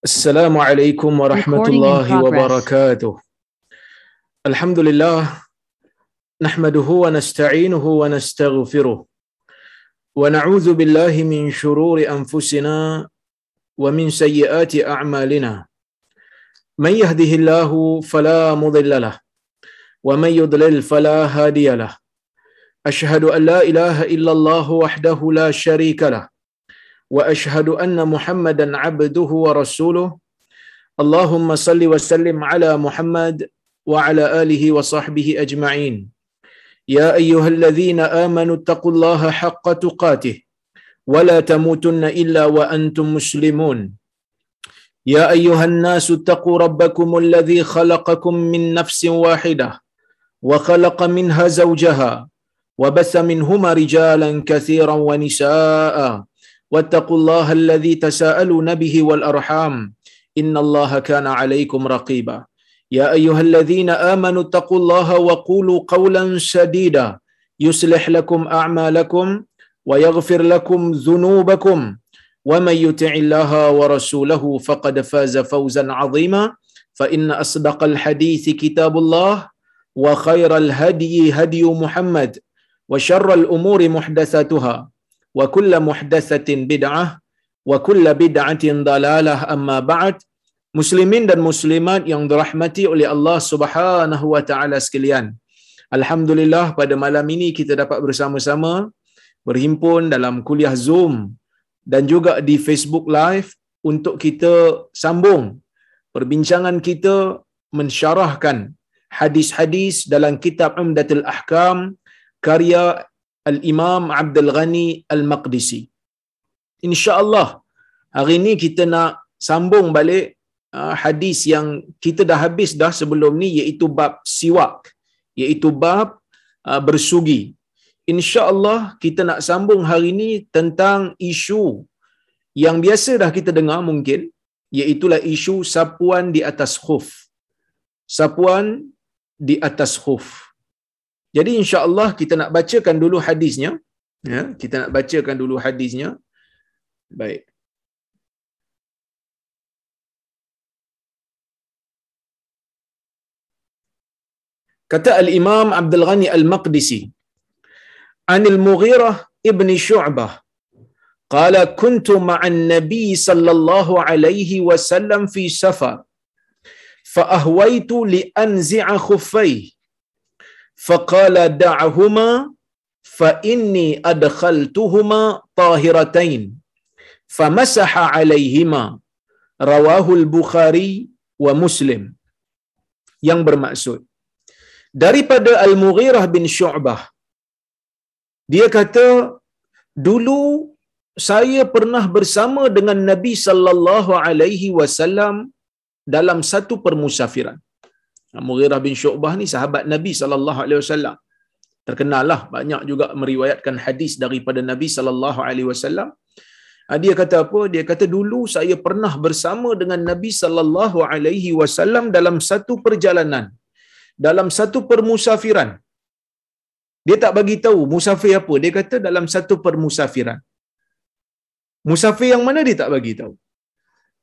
Assalamualaikum warahmatullahi wabarakatuh. Alhamdulillah, nahmaduhu wa nasta'inuhu wa nastaghfiruh. Wa na'udzu billahi min shururi anfusina wa min sayyiati a'malina. Man yahdihillahu fala mudilla lahu wa man yudlil fala hadiya lahu. Ashhadu an la ilaha illallah wahdahu la syarika lahu wa ashhadu anna Muhammadan 'abduhu wa rasuluh. Allahumma salli wa sallim ala Muhammad wa ala alihi wa sahbihi ajma'in. Ya ayyuhalladzina amanu taqullaha haqqa tuqatih wa la tamutunna illa wa antum muslimun. Ya ayyuhan nasu taqu rabbakumul ladzi khalaqakum min nafsin wahidah wa khalaqa minha zawjaha wa bassa minhuma rijalan katsiran wa nisaa'a. Wattaqullaha alladzi tasaaluna bihi wal arham. Innallaha kana 'alaikum raqiba. Ya ayyuhalladzina amanu taqullaha wa qulu qawlan sadida yuslih lakum a'malakum wa yaghfir lakum dhunubakum wa may yuti'illaha wa rasulahu faqad faza fawzan 'azima. Fa inna asdaqal hadithi kitabullah wa khairal hadyi hadyu Muhammad wa syarral umuri muhdatsatuha wa kullu muhdatsatin bid'ah wa kullu bid'atin dalalah. Amma ba'd. Muslimin dan muslimat yang dirahmati oleh Allah Subhanahu wa taala sekalian. Alhamdulillah, pada malam ini kita dapat bersama-sama berhimpun dalam kuliah Zoom dan juga di Facebook Live untuk kita sambung perbincangan kita mensyarahkan hadis-hadis dalam kitab Umdatul Ahkam karya Al-Imam Abdul Ghani Al-Maqdisi. InsyaAllah hari ini kita nak sambung balik hadis yang kita dah habis dah sebelum ni, iaitu bab siwak, iaitu bab bersugi. InsyaAllah kita nak sambung hari ini tentang isu yang biasa dah kita dengar mungkin, iaitulah isu sapuan di atas khuf. Sapuan di atas khuf. Jadi insya-Allah kita nak bacakan dulu hadisnya. Ya, kita nak bacakan dulu hadisnya. Baik. Kata Al-Imam Abdul Ghani Al-Maqdisi, Anil Mughirah ibn Syu'bah, qala kuntu ma'an Nabi sallallahu alaihi wasallam fi safar, fa ahwaitu li anzi'a khuffayhi. فقال دعهما فإني أدخلتهما طاهرتين فمسح عليهما. رواه البخاري ومسلم. Yang bermaksud daripada Al-Mughirah bin Syu'bah, dia kata, dulu saya pernah bersama dengan Nabi sallallahu alaihi wasallam dalam satu permusafiran. Mughirah bin Syu'bah ni sahabat Nabi sallallahu alaihi wasallam. Terkenallah, banyak juga meriwayatkan hadis daripada Nabi sallallahu alaihi wasallam. Dia kata apa? Dia kata, dulu saya pernah bersama dengan Nabi sallallahu alaihi wasallam dalam satu perjalanan, dalam satu permusafiran. Dia tak bagi tahu musafir apa. Dia kata dalam satu permusafiran. Musafir yang mana dia tak bagi tahu.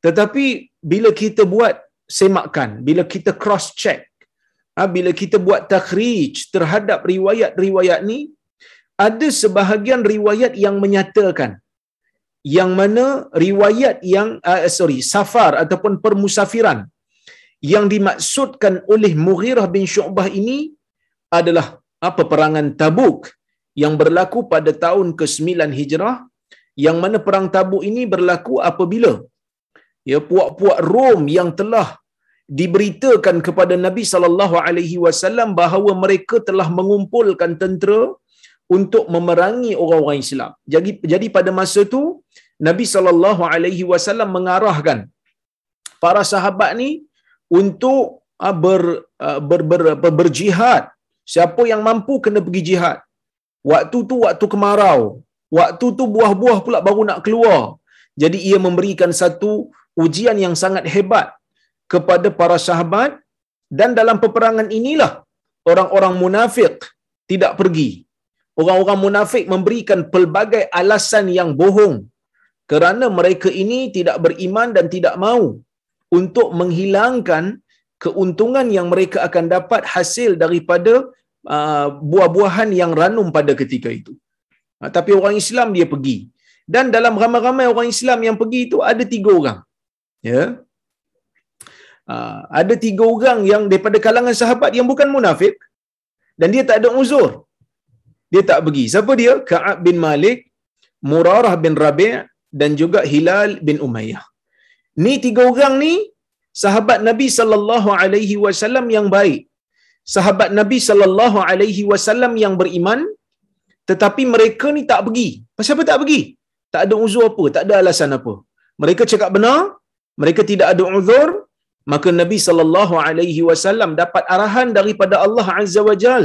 Tetapi bila kita buat semakan, bila kita cross check, bila kita buat takhrij terhadap riwayat-riwayat ni, ada sebahagian riwayat yang menyatakan yang mana riwayat yang safar ataupun permusafiran yang dimaksudkan oleh Mughirah bin Syu'bah ini adalah peperangan Tabuk yang berlaku pada tahun ke-9 Hijrah, yang mana perang Tabuk ini berlaku apabila puak-puak Rom yang telah diberitakan kepada Nabi sallallahu alaihi wasallam bahawa mereka telah mengumpulkan tentera untuk memerangi orang-orang Islam. Jadi pada masa itu Nabi sallallahu alaihi wasallam mengarahkan para sahabat ni untuk berjihad. Siapa yang mampu kena pergi jihad. Waktu tu waktu kemarau. Waktu tu buah-buah pula baru nak keluar. Jadi ia memberikan satu ujian yang sangat hebat kepada para sahabat, dan dalam peperangan inilah orang-orang munafik tidak pergi. Orang-orang munafik memberikan pelbagai alasan yang bohong kerana mereka ini tidak beriman dan tidak mahu untuk menghilangkan keuntungan yang mereka akan dapat hasil daripada buah-buahan yang ranum pada ketika itu. Tapi orang Islam dia pergi. Dan dalam ramai-ramai orang Islam yang pergi itu ada 3 orang. Ya. Ada 3 orang yang daripada kalangan sahabat yang bukan munafik dan dia tak ada uzur. Dia tak pergi. Siapa dia? Ka'ab bin Malik, Murarah bin Rabi' dan juga Hilal bin Umayyah. Ni 3 orang ni sahabat Nabi sallallahu alaihi wasallam yang baik. Sahabat Nabi sallallahu alaihi wasallam yang beriman, tetapi mereka ni tak pergi. Pasal apa tak pergi? Tak ada uzur apa, tak ada alasan apa. Mereka cakap benar, mereka tidak ada uzur, maka Nabi sallallahu alaihi wasallam dapat arahan daripada Allah Azza wa Jal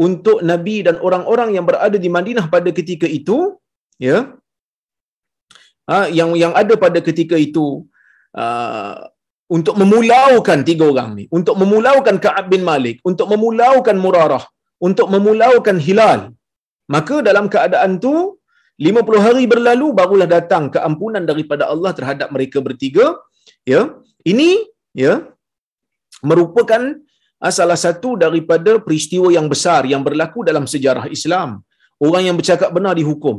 untuk Nabi dan orang-orang yang berada di Madinah pada ketika itu, ya. Yang ada pada ketika itu untuk memulaukan 3 orang ni, untuk memulaukan Ka'ab bin Malik, untuk memulaukan Murarah, untuk memulaukan Hilal. Maka dalam keadaan tu 50 hari berlalu barulah datang keampunan daripada Allah terhadap mereka bertiga, ya. Ini, ya, merupakan salah satu daripada peristiwa yang besar yang berlaku dalam sejarah Islam. Orang yang bercakap benar dihukum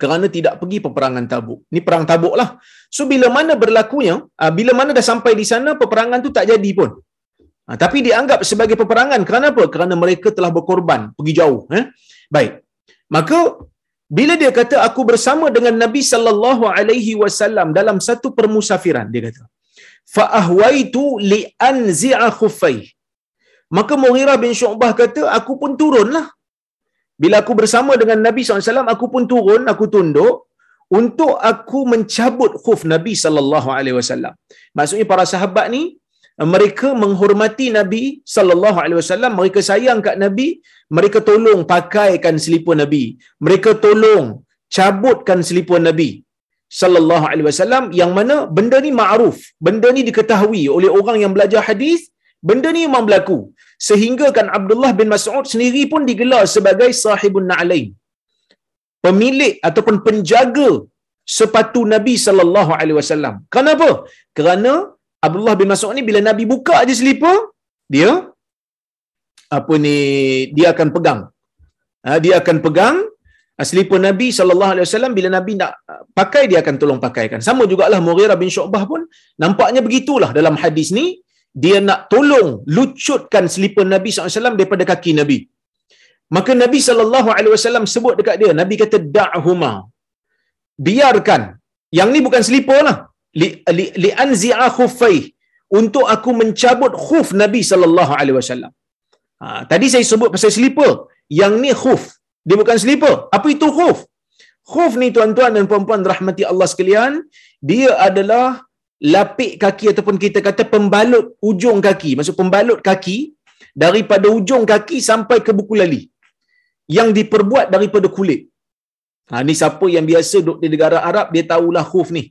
kerana tidak pergi peperangan Tabuk. Ni perang Tabuk lah. So bila mana berlakunya, bila mana dah sampai di sana, peperangan tu tak jadi pun. Tapi dianggap sebagai peperangan. Kerana apa? Kerana mereka telah berkorban, pergi jauh. Baik. Maka bila dia kata aku bersama dengan Nabi sallallahu alaihi wasallam dalam satu permusafiran, dia kata, fa ahwaitu li anzi'a khuffai. Maka Mughirah bin Syu'bah kata, aku pun turunlah. Bila aku bersama dengan Nabi SAW, aku pun turun, aku tunduk untuk aku mencabut khuf Nabi SAW. Maksudnya para sahabat ni, mereka menghormati Nabi SAW, mereka sayang kat Nabi, mereka tolong pakaikan selipar Nabi, mereka tolong cabutkan selipar Nabi SAW, yang mana benda ni ma'ruf, benda ni diketahui oleh orang yang belajar hadis, benda ni memang berlaku. Sehingga kan Abdullah bin Mas'ud sendiri pun digelar sebagai sahibun na'lain, pemilik ataupun penjaga sepatu Nabi sallallahu alaihi wasallam. Kenapa? Kerana Abdullah bin Mas'ud ni bila Nabi buka aja selipar, dia akan pegang. Dia akan pegang selipar Nabi sallallahu alaihi wasallam, bila Nabi nak pakai dia akan tolong pakaikan. Sama jugalah Mughirah bin Syu'bah pun nampaknya begitulah dalam hadis ni, dia nak tolong lucutkan selipar Nabi SAW daripada kaki Nabi. Maka Nabi SAW sebut dekat dia, Nabi kata, da'huma, biarkan. Yang ni bukan selipar lah. Li anzi'a khuffai, untuk aku mencabut khuf Nabi SAW. Tadi saya sebut pasal selipar. Yang ni khuf. Dia bukan selipar. Apa itu khuf? Khuf ni tuan-tuan dan puan-puan rahmati Allah sekalian, dia adalah lapik kaki ataupun kita kata pembalut ujung kaki. Maksud pembalut kaki daripada ujung kaki sampai ke buku lali, yang diperbuat daripada kulit. Ni siapa yang biasa duduk di negara Arab, dia tahulah khuf ni.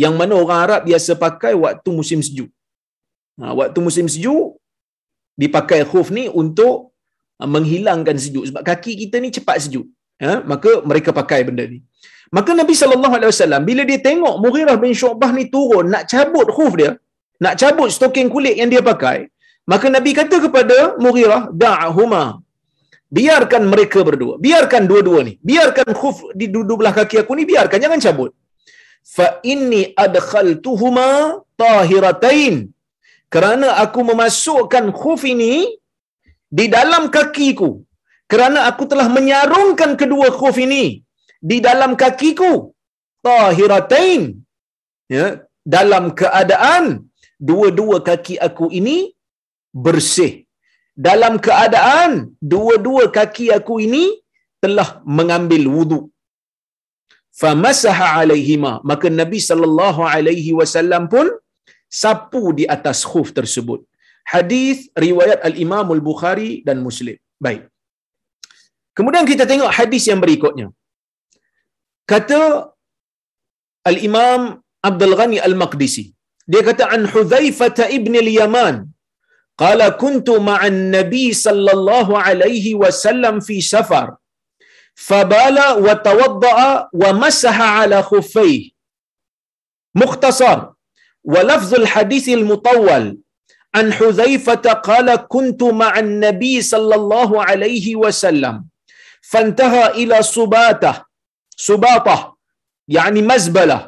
Yang mana orang Arab biasa pakai waktu musim sejuk. Waktu musim sejuk dipakai khuf ni untuk menghilangkan sejuk, sebab kaki kita ni cepat sejuk. Maka mereka pakai benda ni. Maka Nabi SAW bila dia tengok Mughirah bin Syu'bah ni turun nak cabut khuf dia, nak cabut stoking kulit yang dia pakai, maka Nabi kata kepada Mughirah, da'huma, biarkan mereka berdua, biarkan dua-dua ni, biarkan khuf di dua belah kaki aku ni, biarkan, jangan cabut. Fa inni adkhaltuhuma tahiratain, kerana aku memasukkan khuf ini di dalam kakiku, kerana aku telah menyarungkan kedua khuf ini di dalam kakiku, tahiratain, ya, dalam keadaan dua-dua kaki aku ini bersih, dalam keadaan dua-dua kaki aku ini telah mengambil wudu. Famasaha alaihima, maka Nabi sallallahu alaihi wasallam pun sapu di atas khuf tersebut. Hadis riwayat al-Imam al-Bukhari dan Muslim. Baik. Kemudian kita tengok hadis yang berikutnya. Kata al-Imam Abdul Ghani al-Maqdisi, dia kata an Hudzaifah ibn al-Yaman qala kuntu ma'an nabi sallallahu alaihi wasallam fi safar fabala wa tawadda'a wa masaha ala khuffayhi mukhtasar wa lafzul haditsil mutawwal an Hudzaifah qala kuntu ma'an nabi sallallahu alaihi wasallam fantaha ila subatah yani mazbalah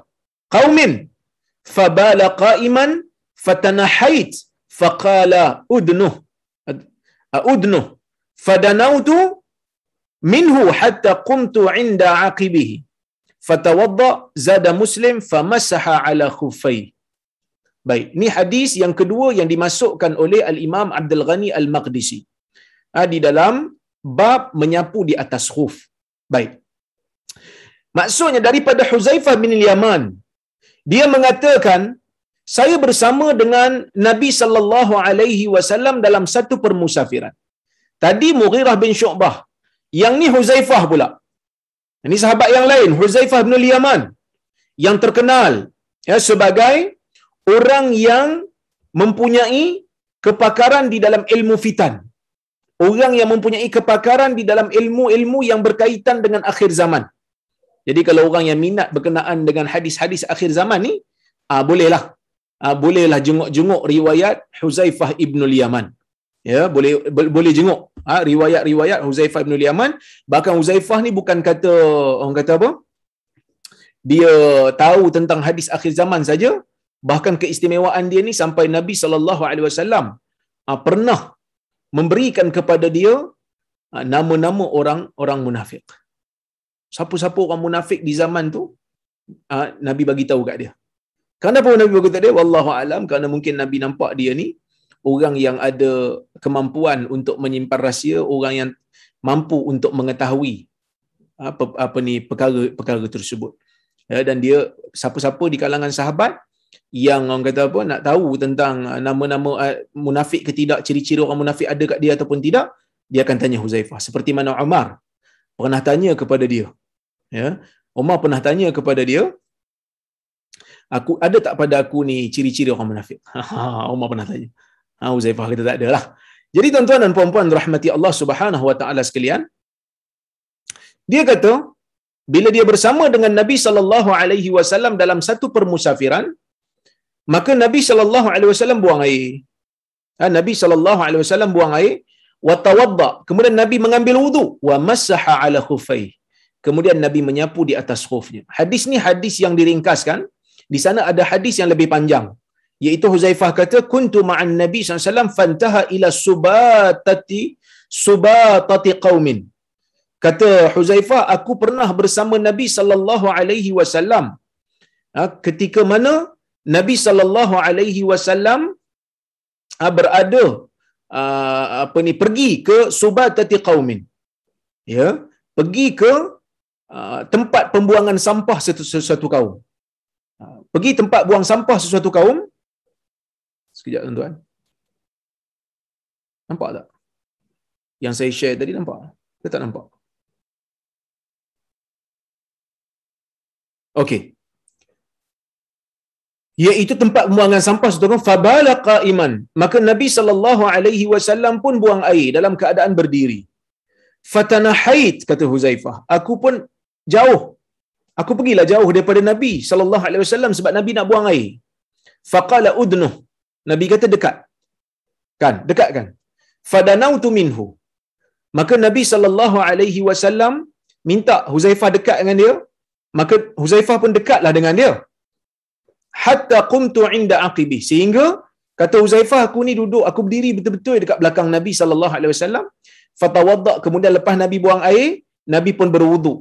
qaumin fabala qa'iman fatanahait faqala udnuh fadanautu minhu hatta qumtu 'inda 'aqibihi fatawadda zada Muslim famasaha 'ala khuffai. Baik, ni hadis yang kedua yang dimasukkan oleh Al-Imam Abdul Ghani Al-Maqdisi di dalam bab menyapu di atas khuf. Baik. Maksudnya daripada Huzaifah bin Yaman, dia mengatakan saya bersama dengan Nabi sallallahu alaihi wasallam dalam satu permusafiran. Tadi Mughirah bin Syu'bah, yang ni Huzaifah pula. Ini sahabat yang lain, Huzaifah bin Yaman, yang terkenal sebagai orang yang mempunyai kepakaran di dalam ilmu fitan. Orang yang mempunyai kepakaran di dalam ilmu-ilmu yang berkaitan dengan akhir zaman. Jadi kalau orang yang minat berkenaan dengan hadis-hadis akhir zaman ni, bolehlah jenguk-jenguk riwayat Huzaifah ibn Yaman. Ya, boleh jenguk riwayat-riwayat Huzaifah ibn Yaman. Bahkan Huzaifah ni bukan kata orang kata apa? Dia tahu tentang hadis akhir zaman saja, bahkan keistimewaan dia ni sampai Nabi sallallahu alaihi wasallam pernah memberikan kepada dia nama-nama orang munafik. Siapa-siapa orang munafik di zaman tu Nabi bagi tahu kat dia. Kenapa Nabi bagi tahu dia? Wallahu alam, kerana mungkin Nabi nampak dia ni orang yang ada kemampuan untuk menyimpan rahsia, orang yang mampu untuk mengetahui perkara tersebut. Ya, dan dia siapa-siapa di kalangan sahabat yang orang kata apa nak tahu tentang nama-nama munafik ke tidak, ciri-ciri orang munafik ada kat dia ataupun tidak, dia akan tanya Huzaifah. Seperti mana Umar pernah tanya kepada dia. Ya, Umar pernah tanya kepada dia, aku ada tak pada aku ni ciri-ciri orang munafik? Umar pernah tanya. Huzaifah kata tak ada lah. Jadi tuan-tuan dan puan-puan rahmati Allah Subhanahu wa taala sekalian, dia kata bila dia bersama dengan Nabi sallallahu alaihi wasallam dalam satu permusafiran, maka Nabi sallallahu alaihi wasallam buang air. Nabi sallallahu alaihi wasallam buang air, wa tawadda, kemudian Nabi mengambil wudu, wa masaha ala khuffai, kemudian Nabi menyapu di atas khufnya. Hadis ni hadis yang diringkaskan. Di sana ada hadis yang lebih panjang, iaitu Huzaifah kata kuntu ma'an Nabi sallallahu alaihi wasallam fantaha ila subatati qaumin. Kata Huzaifah, aku pernah bersama Nabi sallallahu alaihi wasallam ketika mana Nabi sallallahu alaihi wasallam berada pergi ke subatati qaumin. Ya, pergi ke tempat pembuangan sampah sesuatu kaum. Pergi tempat buang sampah sesuatu kaum. Sekejap tuan-tuan. Nampak tak? Yang saya share tadi nampak? Ke tak nampak? Okey. Iaitu tempat pembuangan sampah sesuatu kaum. Fabala qa'iman. Maka Nabi sallallahu alaihi wasallam pun buang air dalam keadaan berdiri. Fatanahait, kata Huzaifah, aku pun jauh. Aku pergilah jauh daripada Nabi sallallahu alaihi wasallam sebab Nabi nak buang air. Faqala udnuh. Nabi kata dekat. Dekat kan? Fadanautu minhu. Maka Nabi sallallahu alaihi wasallam minta Huzaifah dekat dengan dia, maka Huzaifah pun dekatlah dengan dia. Hatta qumtu 'inda aqibi, sehingga kata Huzaifah, aku ni duduk, aku berdiri betul-betul dekat belakang Nabi sallallahu alaihi wasallam. Fatawadda, kemudian lepas Nabi buang air, Nabi pun berwudu.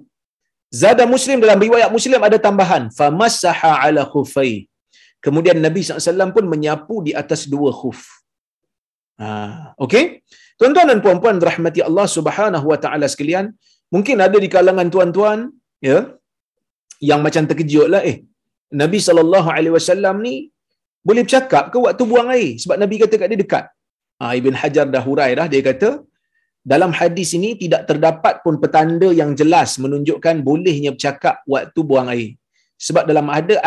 Zada Muslim, dalam riwayat Muslim ada tambahan, famassaha ala khuffai. Kemudian Nabi SAW pun menyapu di atas dua khuf. Okey. Tuan-tuan dan puan-puan rahmati Allah Subhanahu wa taala sekalian, mungkin ada di kalangan tuan-tuan ya yang macam terkejutlah, Nabi SAW ni boleh bercakap ke waktu buang air? Sebab Nabi kata kat dia dekat. Ibn Hajar dah hurai dah, dia kata dalam hadis ini tidak terdapat pun petanda yang jelas menunjukkan bolehnya bercakap waktu buang air. Sebab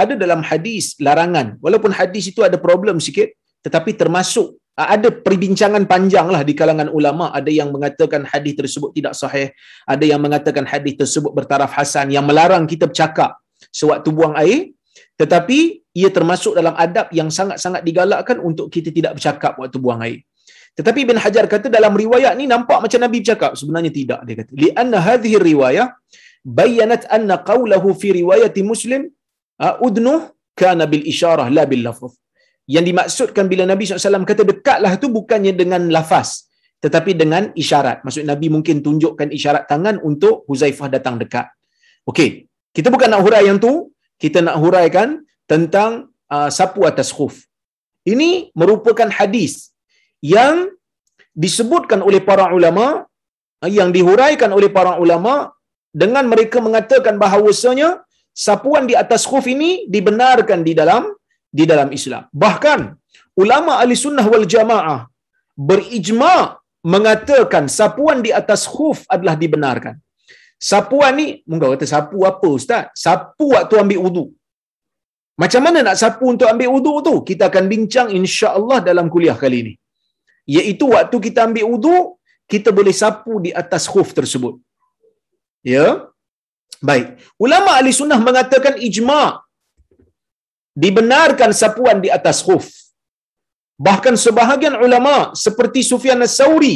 ada dalam hadis larangan. Walaupun hadis itu ada problem sikit, tetapi termasuk ada perbincangan panjang lah di kalangan ulama. Ada yang mengatakan hadis tersebut tidak sahih, ada yang mengatakan hadis tersebut bertaraf hasan, yang melarang kita bercakap sewaktu buang air. Tetapi ia termasuk dalam adab yang sangat-sangat digalakkan untuk kita tidak bercakap waktu buang air. Tetapi Ibn Hajar kata dalam riwayat ni nampak macam Nabi bercakap. Sebenarnya tidak, dia kata. Lianna hadhihi riwayah bayanat anna qawlahu fi riwayati Muslim udnuh kana bil isyarah la bil lafaz. Yang dimaksudkan bila Nabi SAW kata dekatlah tu bukannya dengan lafaz, tetapi dengan isyarat. Maksud Nabi mungkin tunjukkan isyarat tangan untuk Huzaifah datang dekat. Okey, kita bukan nak hurai yang tu, kita nak huraikan tentang sapu atas khuf. Ini merupakan hadis yang disebutkan oleh para ulama, yang dihuraikan oleh para ulama dengan mereka mengatakan bahawasanya sapuan di atas khuf ini dibenarkan di dalam Islam. Bahkan ulama ahli sunnah wal jamaah berijma' mengatakan sapuan di atas khuf adalah dibenarkan. Sapuan ni, mungkin kata sapu apa ustaz? Sapu waktu ambil wudu. Macam mana nak sapu untuk ambil wudu tu? Kita akan bincang insya-Allah dalam kuliah kali ini. Iaitu waktu kita ambil wudu, kita boleh sapu di atas khuf tersebut. Ya. Baik. Ulama ahli sunnah mengatakan ijma' dibenarkan sapuan di atas khuf. Bahkan sebahagian ulama seperti Sufyan Ats-Tsauri,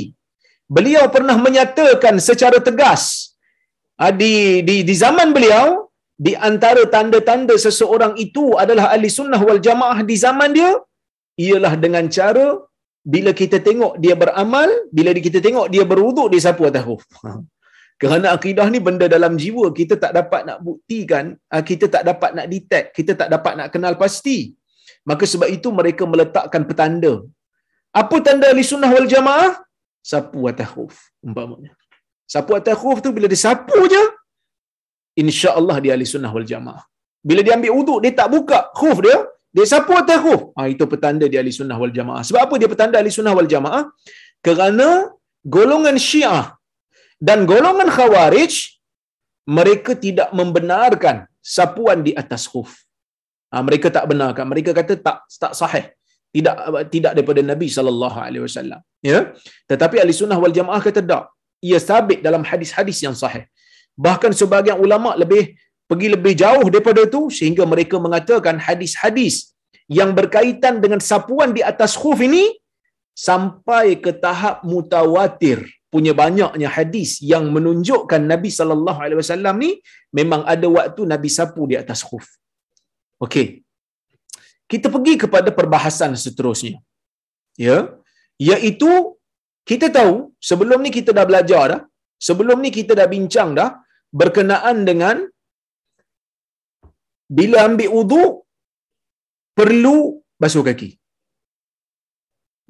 beliau pernah menyatakan secara tegas di zaman beliau, di antara tanda-tanda seseorang itu adalah ahli sunnah wal jamaah di zaman dia ialah dengan cara bila kita tengok dia beramal, bila kita tengok dia berwuduk, dia sapu atas khuf. Kerana akidah ni benda dalam jiwa, kita tak dapat nak buktikan, kita tak dapat nak detect, kita tak dapat nak kenal pasti. Maka sebab itu mereka meletakkan petanda. Apa tanda ahli sunnah wal jamaah? Sapu atas khuf umpamanya. Sapu atas khuf tu bila dia sapu je, insya-Allah dia ahli sunnah wal jamaah. Bila dia ambil wuduk, dia tak buka khuf dia, dia sapu atas khuf. Itu petanda dia ahli sunnah wal jamaah. Sebab apa dia petanda ahli sunnah wal jamaah? Kerana golongan Syiah dan golongan Khawarij, mereka tidak membenarkan sapuan di atas khuf. Mereka tak benarkan. Mereka kata tak sahih. Tidak daripada Nabi sallallahu alaihi wasallam. Ya. Tetapi ahli sunnah wal jamaah kata tak. Ia sabit dalam hadis-hadis yang sahih. Bahkan sebahagian ulama pergi lebih jauh daripada itu sehingga mereka mengatakan hadis-hadis yang berkaitan dengan sapuan di atas khuf ini sampai ke tahap mutawatir. Punya banyaknya hadis yang menunjukkan Nabi sallallahu alaihi wasallam ni memang ada waktu Nabi sapu di atas khuf. Okey. Kita pergi kepada perbahasan seterusnya. Ya, iaitu kita tahu sebelum ni kita dah belajar dah, sebelum ni kita dah bincang dah berkenaan dengan bila ambil wudu perlu basuh kaki.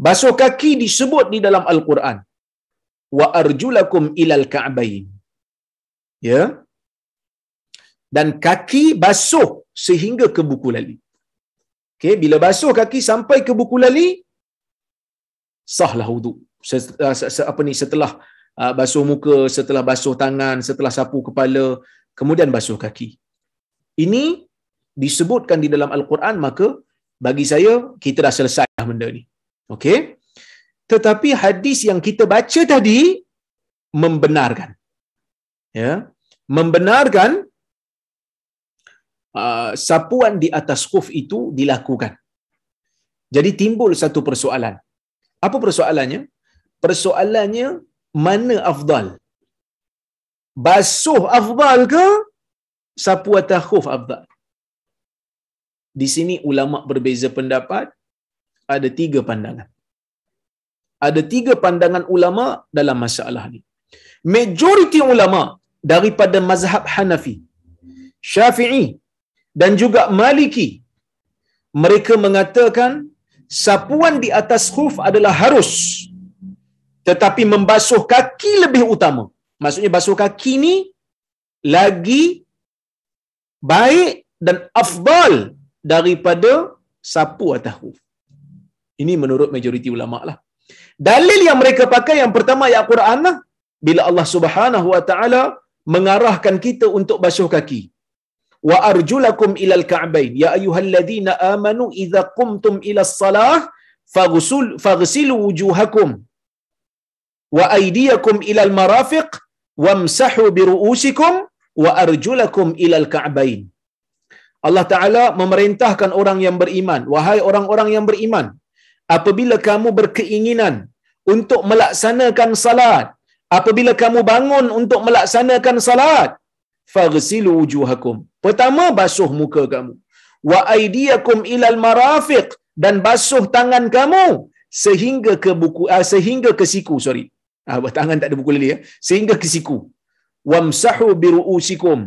Basuh kaki disebut di dalam Al-Quran. Wa arjulakum ilal ka'bain. Ya. Dan kaki basuh sehingga ke buku lali. Okey, bila basuh kaki sampai ke buku lali, sahlah wudu. Setelah basuh muka, setelah basuh tangan, setelah sapu kepala, kemudian basuh kaki. Ini disebutkan di dalam Al-Quran, maka bagi saya kita dah selesai benda ni. Okey. Tetapi hadis yang kita baca tadi membenarkan. Ya, membenarkan sapuan di atas khuf itu dilakukan. Jadi timbul satu persoalan. Apa persoalannya? Persoalannya mana afdal? Basuh afdal ke sapu atas khuf afdal? Di sini ulama berbeza pendapat, ada 3 pandangan. Ada 3 pandangan ulama dalam masalah ni. Majoriti ulama daripada mazhab Hanafi, Syafi'i dan juga Maliki, mereka mengatakan sapuan di atas khuf adalah harus, tetapi membasuh kaki lebih utama. Maksudnya basuh kaki ni lagi baik dan afdal daripada sapu atas khuf. Ini menurut majoriti ulama lah. Dalil yang mereka pakai yang pertama ayat Quran lah. Bila Allah Subhanahu wa taala mengarahkan kita untuk basuh kaki. Wa arjulakum ilal ka'bain ya ayyuhalladzina amanu idza qumtum ilas salah faghsilu wujuhakum wa aydiyakum ilal marafiq wamsahu bi ru'usikum wa arjulakum ilal ka'bain. Allah Ta'ala memerintahkan orang yang beriman, wahai orang-orang yang beriman, apabila kamu berkeinginan untuk melaksanakan salat, apabila kamu bangun untuk melaksanakan salat, faghsilu wujuhakum. Pertama, basuh muka kamu. Wa aydiyakum ilal marafiq, dan basuh tangan kamu sehingga ke sehingga ke siku, tangan tak ada buku lali ya. Sehingga ke siku. Wamsahu biruusikum,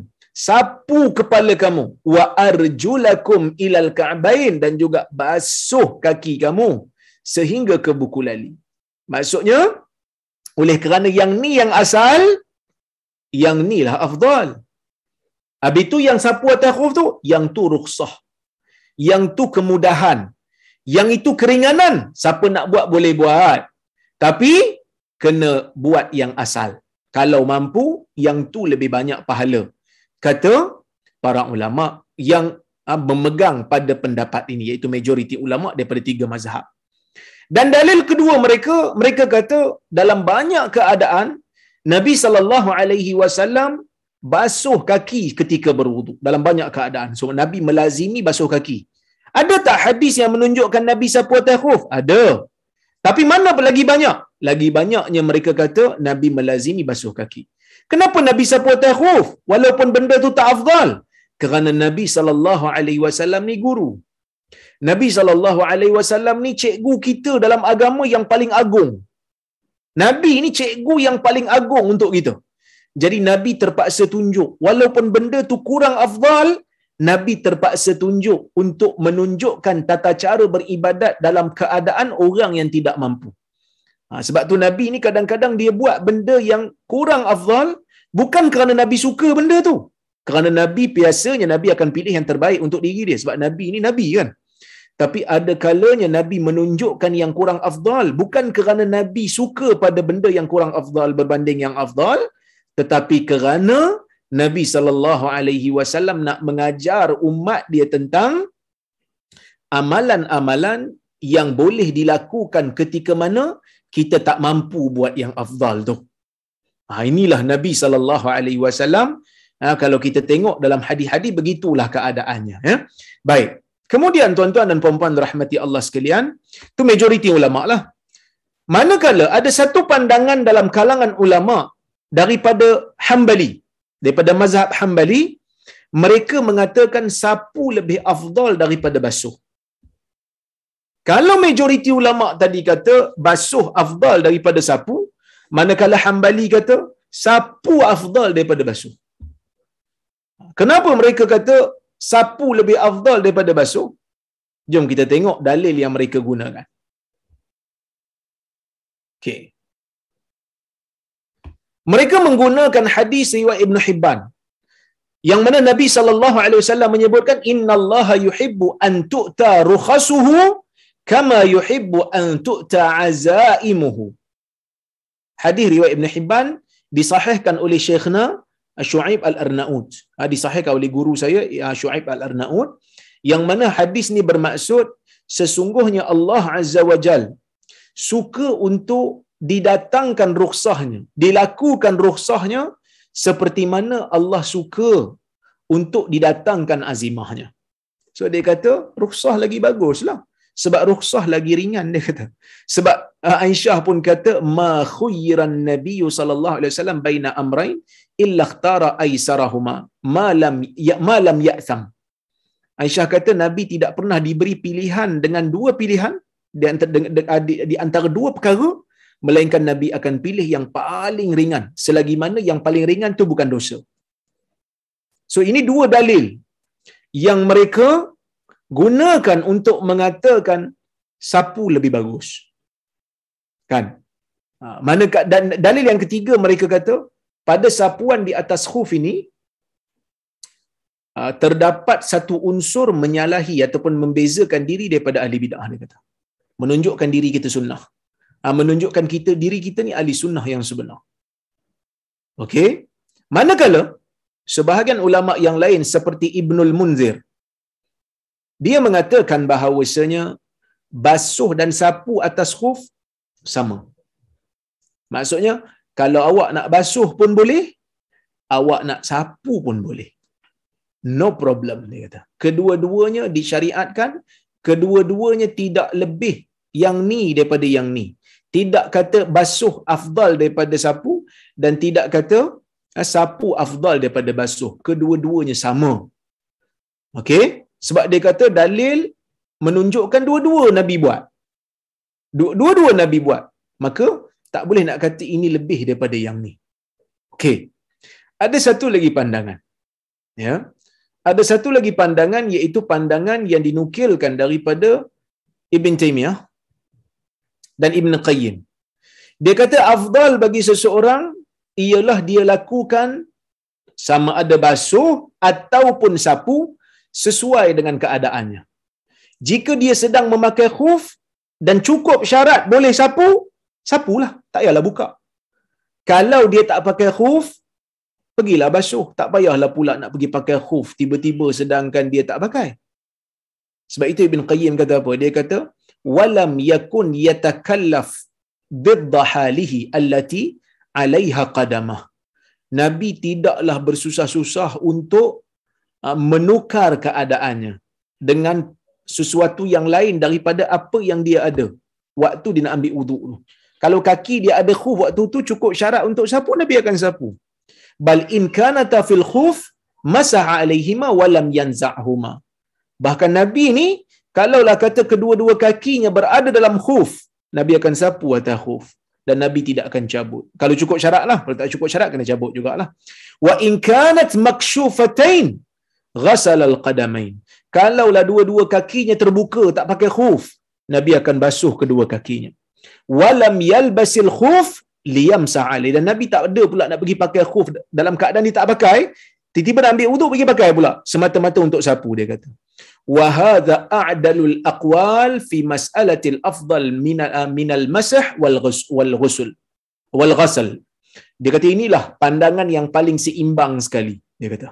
sapu kepala kamu. Wa arjulakum ilal ka'bain, dan juga basuh kaki kamu sehingga ke buku lali. Maksudnya, oleh kerana yang ni yang asal, yang ni lah afdal. Habis tu yang sapu atas khuf tu, yang tu rukhsah. Yang tu kemudahan. Yang itu keringanan. Siapa nak buat boleh buat. Tapi kena buat yang asal. Kalau mampu, yang tu lebih banyak pahala. Kata para ulama yang memegang pada pendapat ini, iaitu majoriti ulama daripada 3 mazhab. Dan dalil kedua mereka kata dalam banyak keadaan Nabi SAW basuh kaki ketika berwudu. Dalam banyak keadaan. So Nabi melazimi basuh kaki. Ada tak hadis yang menunjukkan Nabi sapu atas khuf? Ada. Tapi mana lagi banyak? Lagi banyaknya mereka kata Nabi melazimi basuh kaki. Kenapa Nabi sapu atas khuf walaupun benda tu tak afdal? Kerana Nabi SAW ni guru. Nabi SAW ni cikgu kita dalam agama yang paling agung. Nabi ni cikgu yang paling agung untuk kita. Jadi Nabi terpaksa tunjuk. Walaupun benda tu kurang afdal, Nabi terpaksa tunjuk untuk menunjukkan tata cara beribadat dalam keadaan orang yang tidak mampu. Sebab tu Nabi ni kadang-kadang dia buat benda yang kurang afdal, bukan kerana Nabi suka benda tu. Kerana Nabi biasanya Nabi akan pilih yang terbaik untuk diri dia. Sebab Nabi ni Nabi kan. Tapi ada kalanya Nabi menunjukkan yang kurang afdal, bukan kerana Nabi suka pada benda yang kurang afdal berbanding yang afdal, tetapi kerana Nabi SAW nak mengajar umat dia tentang amalan-amalan yang boleh dilakukan ketika mana kita tak mampu buat yang afdal tu. Inilah Nabi SAW. Kalau kita tengok dalam hadis-hadis, begitulah keadaannya. Baik. Kemudian tuan-tuan dan puan-puan rahmati Allah sekalian, tu majoriti ulama lah. Manakala ada satu pandangan dalam kalangan ulama daripada Hanbali, daripada mazhab Hanbali, mereka mengatakan sapu lebih afdal daripada basuh. Kalau majoriti ulama tadi kata basuh afdal daripada sapu, manakala Hanbali kata sapu afdal daripada basuh. Kenapa mereka kata sapu lebih afdal daripada basuh? Jom kita tengok dalil yang mereka gunakan. Okey. Mereka menggunakan hadis riwayat Ibn Hibban yang mana Nabi SAW menyebutkan innallaha yuhibbu an tu'ta rukhasuhu kama yuhibbu an tu'ta azaimuhu. Hadis riwayat Ibn Hibban disahihkan oleh Syekhna Syuaib Al-Arnaud. Disahihkan oleh guru saya Syuaib Al-Arnaud, yang mana hadis ni bermaksud sesungguhnya Allah Azza wa Jal suka untuk didatangkan rukhsahnya, dilakukan rukhsahnya seperti mana Allah suka untuk didatangkan azimahnya. So dia kata rukhsah lagi baguslah, sebab rukhsah lagi ringan, dia kata. Sebab Aisyah pun kata ma khuyran nabiyyu sallallahu alaihi wasallam baina amrain illa ikhtara aisarahuma ma lam ya'tham. Aisyah kata Nabi tidak pernah diberi pilihan dengan dua pilihan di antara dua perkara, melainkan Nabi akan pilih yang paling ringan, selagi mana yang paling ringan tu bukan dosa. So ini dua dalil yang mereka gunakan untuk mengatakan sapu lebih bagus. Kan? Manakah dan dalil yang ketiga mereka kata pada sapuan di atas khuf ini terdapat satu unsur menyalahi ataupun membezakan diri daripada ahli bidah, dia kata. Menunjukkan diri kita sunnah. Menunjukkan diri kita ni ahli sunnah yang sebenar. Okey? Manakala sebahagian ulama yang lain seperti Ibnul Munzir, dia mengatakan bahawasanya basuh dan sapu atas khuf sama. Maksudnya kalau awak nak basuh pun boleh, awak nak sapu pun boleh. no problem, dia kata. Kedua-duanya disyariatkan, kedua-duanya tidak lebih yang ni daripada yang ni. Tidak kata basuh afdal daripada sapu dan tidak kata sapu afdal daripada basuh. Kedua-duanya sama. Okey? Sebab dia kata dalil menunjukkan dua-dua Nabi buat. Dua-dua Nabi buat. Maka tak boleh nak kata ini lebih daripada yang ni. Okey. Ada satu lagi pandangan. Ya. Ada satu lagi pandangan, iaitu pandangan yang dinukilkan daripada Ibn Taymiyah dan Ibn Qayyim. Dia kata afdal bagi seseorang ialah dia lakukan sama ada basuh ataupun sapu sesuai dengan keadaannya. Jika dia sedang memakai khuf dan cukup syarat boleh sapu, sapulah, tak payahlah buka. Kalau dia tak pakai khuf, pergilah basuh, tak payahlah pula nak pergi pakai khuf tiba-tiba sedangkan dia tak pakai. Sebab itu Ibn Qayyim kata apa? Dia kata walam yakun yatakallaf bidda halihi allati alaiha qadamah. Nabi tidaklah bersusah-susah untuk menukar keadaannya dengan sesuatu yang lain daripada apa yang dia ada waktu dia nak ambil wuduk tu. Kalau kaki dia ada khuf waktu tu, cukup syarat untuk sapu, Nabi akan sapu. Bal in kanata fil khuf masaha alaihima wa lam yanza'huma. Bahkan Nabi ni kalaulah kata kedua-dua kakinya berada dalam khuf, Nabi akan sapu atas khuf dan Nabi tidak akan cabut. Kalau cukup syarat lah, kalau tak cukup syarat kena cabut jugalah. Wa in kanat makshufatain ghasala al-qadamain. Kalaulah dua-dua kakinya terbuka tak pakai khuf, Nabi akan basuh kedua kakinya. Walam yalbasil khuf liyamsa alai. Dan Nabi tak ada pula nak pergi pakai khuf dalam keadaan dia tak pakai, tiba-tiba nak ambil wuduk pergi pakai pula, semata-mata untuk sapu, dia kata. Wa hadha a'dalul aqwal fi mas'alatil afdal minal masah wal ghusl wal ghasl. Dia kata inilah pandangan yang paling seimbang sekali, dia kata,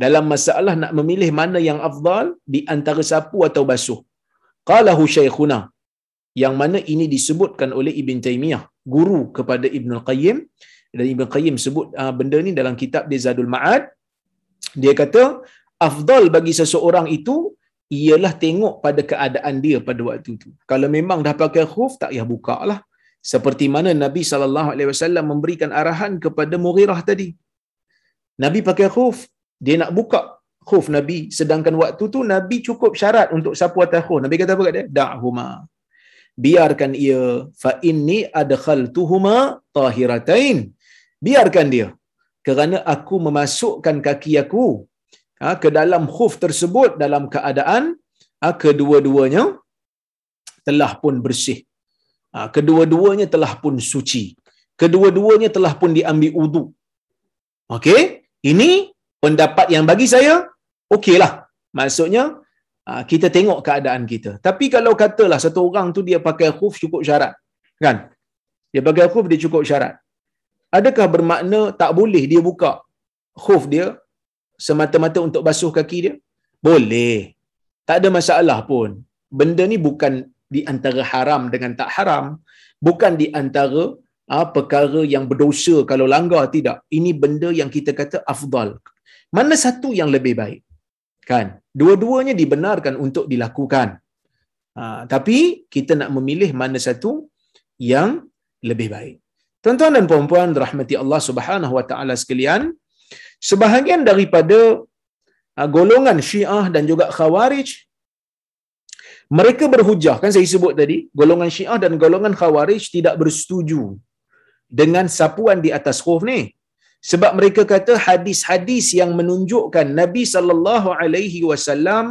dalam masalah nak memilih mana yang afdal di antara sapu atau basuh. Qalahu Syekhuna, yang mana ini disebutkan oleh Ibn Taymiyah, guru kepada Ibn Qayyim, dan Ibn Qayyim sebut benda ni dalam kitab dia Zadul Ma'ad. Dia kata afdal bagi seseorang itu ialah tengok pada keadaan dia pada waktu itu. Kalau memang dah pakai khuf, tak payah buka lah. Seperti mana Nabi SAW memberikan arahan kepada Mughirah tadi. Nabi pakai khuf, dia nak buka khuf Nabi, sedangkan waktu tu Nabi cukup syarat untuk sapu atas khuf. Nabi kata apa kat dia? Da'huma, biarkan ia, fa inni adkhaltuhuma tahiratain. Biarkan dia, kerana aku memasukkan kaki aku ke dalam khuf tersebut dalam keadaan kedua-duanya telah pun bersih, kedua-duanya telah pun suci, kedua-duanya telah pun diambil wuduk. Okey, ini pendapat yang bagi saya okeylah. Maksudnya kita tengok keadaan kita. Tapi kalau katalah satu orang tu dia pakai khuf cukup syarat, kan? Dia pakai khuf dia cukup syarat. Adakah bermakna tak boleh dia buka khuf dia semata-mata untuk basuh kaki dia? Boleh. Tak ada masalah pun. Benda ni bukan di antara haram dengan tak haram, bukan di antara perkara yang berdosa kalau langgar, tidak. Ini benda yang kita kata afdal. Mana satu yang lebih baik? Kan? Dua-duanya dibenarkan untuk dilakukan. Tapi kita nak memilih mana satu yang lebih baik. Tuan-tuan dan puan-puan rahmati Allah Subhanahu wa taala sekalian, sebahagian daripada golongan Syiah dan juga Khawarij, mereka berhujah, kan saya sebut tadi, golongan Syiah dan golongan Khawarij tidak bersetuju dengan sapuan di atas khuf ni. Sebab mereka kata hadis-hadis yang menunjukkan Nabi sallallahu alaihi wasallam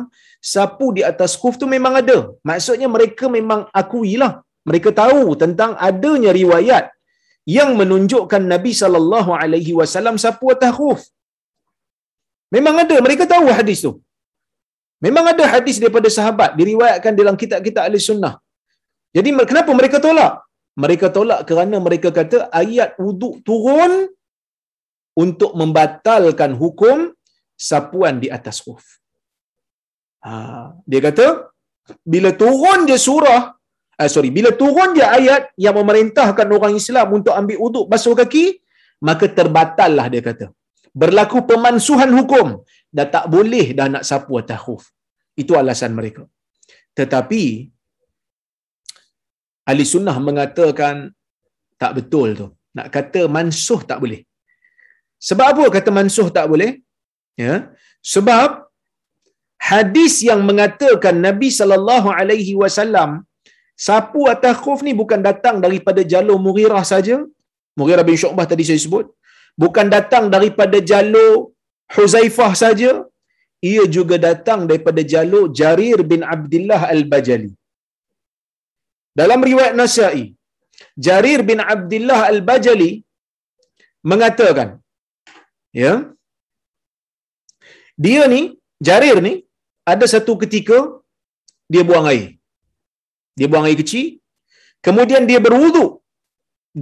sapu di atas khuf tu memang ada. Maksudnya mereka memang akuilah, mereka tahu tentang adanya riwayat yang menunjukkan Nabi sallallahu alaihi wasallam sapu atas khuf. Memang ada, mereka tahu hadis tu. Memang ada hadis daripada sahabat diriwayatkan dalam kitab-kitab Ahlussunnah. Jadi kenapa mereka tolak? Mereka tolak kerana mereka kata ayat wuduk turun untuk membatalkan hukum sapuan di atas khuf. Dia kata bila turun je surah, bila turun je ayat yang memerintahkan orang Islam untuk ambil wuduk basuh kaki, maka terbatallah, dia kata. Berlaku pemansuhan hukum dah tak boleh dah nak sapu atas khuf. Itu alasan mereka. Tetapi ahli sunnah mengatakan tak betul tu. Nak kata mansuh tak boleh. Sebab apa kata mansuh tak boleh? Ya. Sebab hadis yang mengatakan Nabi SAW sapu atas khuf ni bukan datang daripada jalur Mughirah saja. Mughirah bin Syu'bah tadi saya sebut. Bukan datang daripada jalur Huzaifah saja. Ia juga datang daripada jalur Jarir bin Abdullah Al-Bajali. Dalam riwayat Nasa'i, Jarir bin Abdullah Al-Bajali mengatakan, ya, dia ni, Jarir ni, ada satu ketika dia buang air. Dia buang air kecil, kemudian dia berwuduk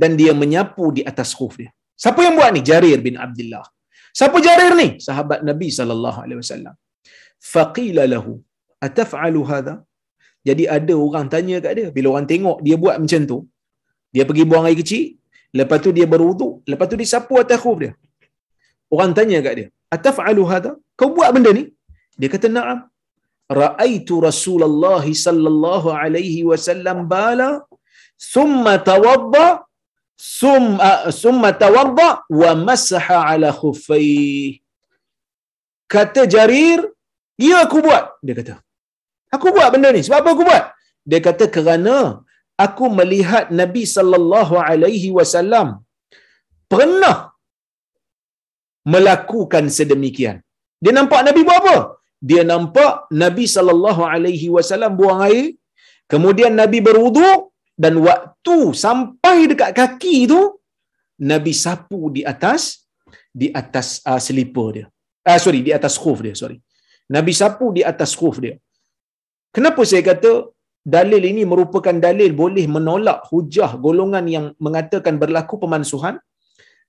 dan dia menyapu di atas khuf dia. Siapa yang buat ni? Jarir bin Abdullah. Siapa Jarir ni? Sahabat Nabi SAW. Faqila lahu, ataf'alu hadha? Jadi ada orang tanya kat dia, bila orang tengok dia buat macam tu, dia pergi buang air kecil, lepas tu dia berwuduk, lepas tu dia sapu atas khuf dia. Orang tanya kat dia, ataf'alu hadha? Kau buat benda ni? Dia kata, na'am. Ra'aitu Rasulullah sallallahu alaihi wasallam bala, thumma tawadda, thumma tawadda wa masaha ala khuffaihi. Kata Jarir, ya aku buat. Dia kata, aku buat benda ni. Sebab apa aku buat? Dia kata, kerana aku melihat Nabi sallallahu alaihi wasallam pernah melakukan sedemikian. Dia nampak Nabi buat apa? Dia nampak Nabi sallallahu alaihi wasallam buang air, kemudian Nabi berwuduk, dan waktu sampai dekat kaki tu Nabi sapu di atas slipper dia. Di atas khuf dia, Nabi sapu di atas khuf dia. Kenapa saya kata dalil ini merupakan dalil boleh menolak hujah golongan yang mengatakan berlaku pemansuhan?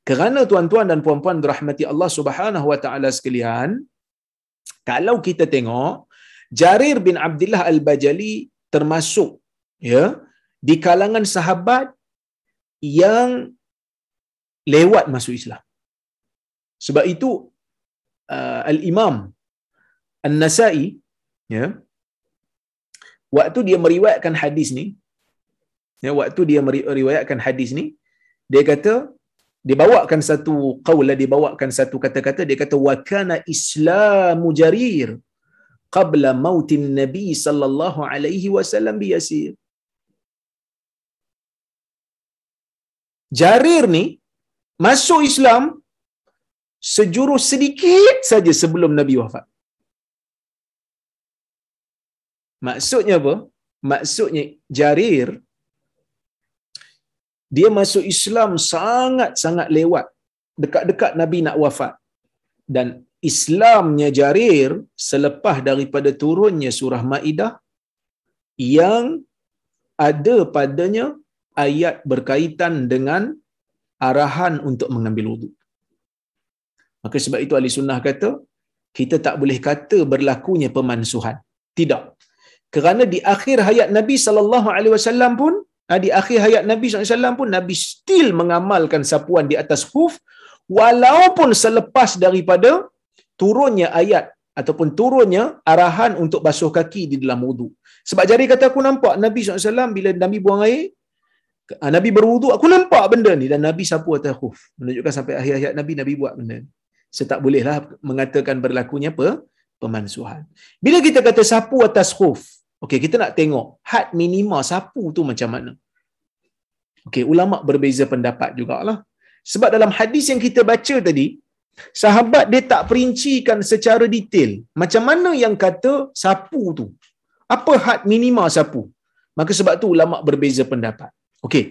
Kerana tuan-tuan dan puan-puan dirahmati Allah Subhanahu wa taala sekalian, kalau kita tengok Jarir bin Abdullah Al-Bajali termasuk, ya, di kalangan sahabat yang lewat masuk Islam. Sebab itu Al-Imam An-Nasa'i, ya, waktu dia meriwayatkan hadis ni, dia kata, dia bawakan satu qaul, dia bawakan satu kata-kata, dia kata wa kana islamu Jarir qabla mautin Nabi sallallahu alaihi wasallam biyasir. Jarir ni masuk Islam sejurus sedikit saja sebelum Nabi wafat. Maksudnya apa? Maksudnya Jarir dia masuk Islam sangat-sangat lewat, dekat-dekat Nabi nak wafat. Dan Islamnya Jarir selepas daripada turunnya surah Maidah yang ada padanya ayat berkaitan dengan arahan untuk mengambil wuduk. Maka sebab itu ahli sunnah kata, kita tak boleh kata berlakunya pemansuhan. Tidak. Kerana di akhir hayat Nabi SAW pun, Nabi still mengamalkan sapuan di atas khuf, walaupun selepas daripada turunnya ayat ataupun turunnya arahan untuk basuh kaki di dalam wuduk. Sebab Jarir kata, aku nampak Nabi SAW bila Nabi buang air, Nabi berwuduk, aku nampak benda ni, dan Nabi sapu atas khuf. Menunjukkan sampai akhir hayat Nabi buat benda ni. Saya tak bolehlah mengatakan berlakunya pemansuhan. Bila kita kata sapu atas khuf, okey, kita nak tengok had minima sapu tu macam mana. Okey, ulama berbeza pendapat jugalah. Sebab dalam hadis yang kita baca tadi, sahabat dia tak perincikan secara detail macam mana yang kata sapu tu. Apa had minima sapu? Maka sebab tu ulama berbeza pendapat. Okey.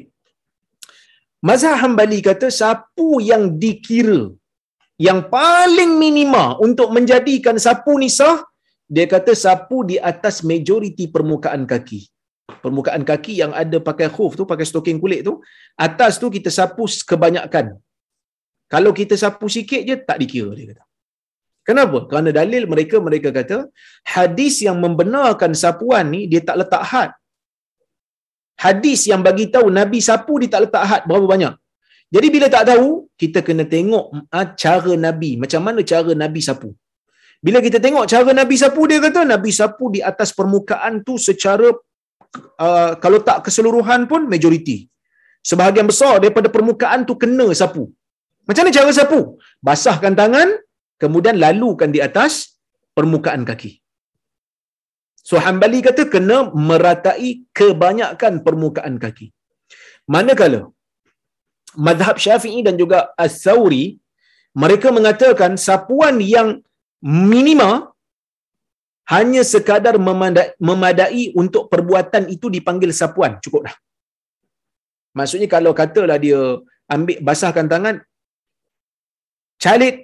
Mazhab Hanbali kata sapu yang dikira yang paling minima untuk menjadikan sapu ni sah, dia kata sapu di atas majoriti permukaan kaki. Permukaan kaki yang ada pakai khuf tu, pakai stoking kulit tu, atas tu kita sapu kebanyakan. Kalau kita sapu sikit je tak dikira, dia kata. Kenapa? Kerana dalil mereka kata hadis yang membenarkan sapuan ni dia tak letak had. Hadis yang bagi tahu Nabi sapu dia tak letak had berapa banyak. Jadi bila tak tahu, kita kena tengok cara Nabi, macam mana cara Nabi sapu. Bila kita tengok cara Nabi sapu, dia kata Nabi sapu di atas permukaan tu secara kalau tak keseluruhan pun majoriti. Sebahagian besar daripada permukaan tu kena sapu. Macam mana cara sapu? Basahkan tangan, kemudian lalukan di atas permukaan kaki. So Hanbali kata kena meratai kebanyakan permukaan kaki. Manakala mazhab Syafi'i dan juga As-Sawri, mereka mengatakan sapuan yang minima hanya sekadar memadai untuk perbuatan itu dipanggil sapuan, cukup dah. Maksudnya kalau katalah dia ambil basahkan tangan, calit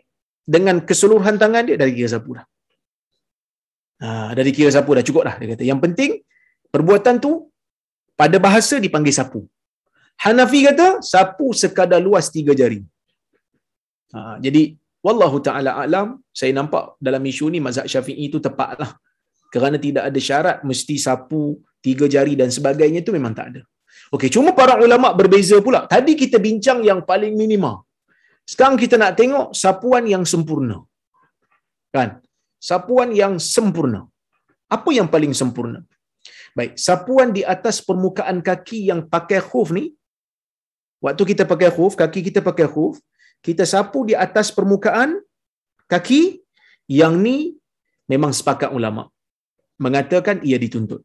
dengan keseluruhan tangan dia, dari kira sapu dah. Dari kira sapu dah, cukup dah, dia kata. Yang penting perbuatan tu pada bahasa dipanggil sapu. Hanafi kata sapu sekadar luas 3 jari. Jadi wallahu taala alam, saya nampak dalam isu ni mazhab Syafi'i itu tepatlah. Kerana tidak ada syarat mesti sapu 3 jari dan sebagainya, itu memang tak ada. Okey, cuma para ulama berbeza pula. Tadi kita bincang yang paling minima. Sekarang kita nak tengok sapuan yang sempurna. Kan? Sapuan yang sempurna. Apa yang paling sempurna? Baik, sapuan di atas permukaan kaki yang pakai khuf ni, waktu kita pakai khuf, kaki kita pakai khuf, kita sapu di atas permukaan kaki, yang ni memang sepakat ulama mengatakan ia dituntut.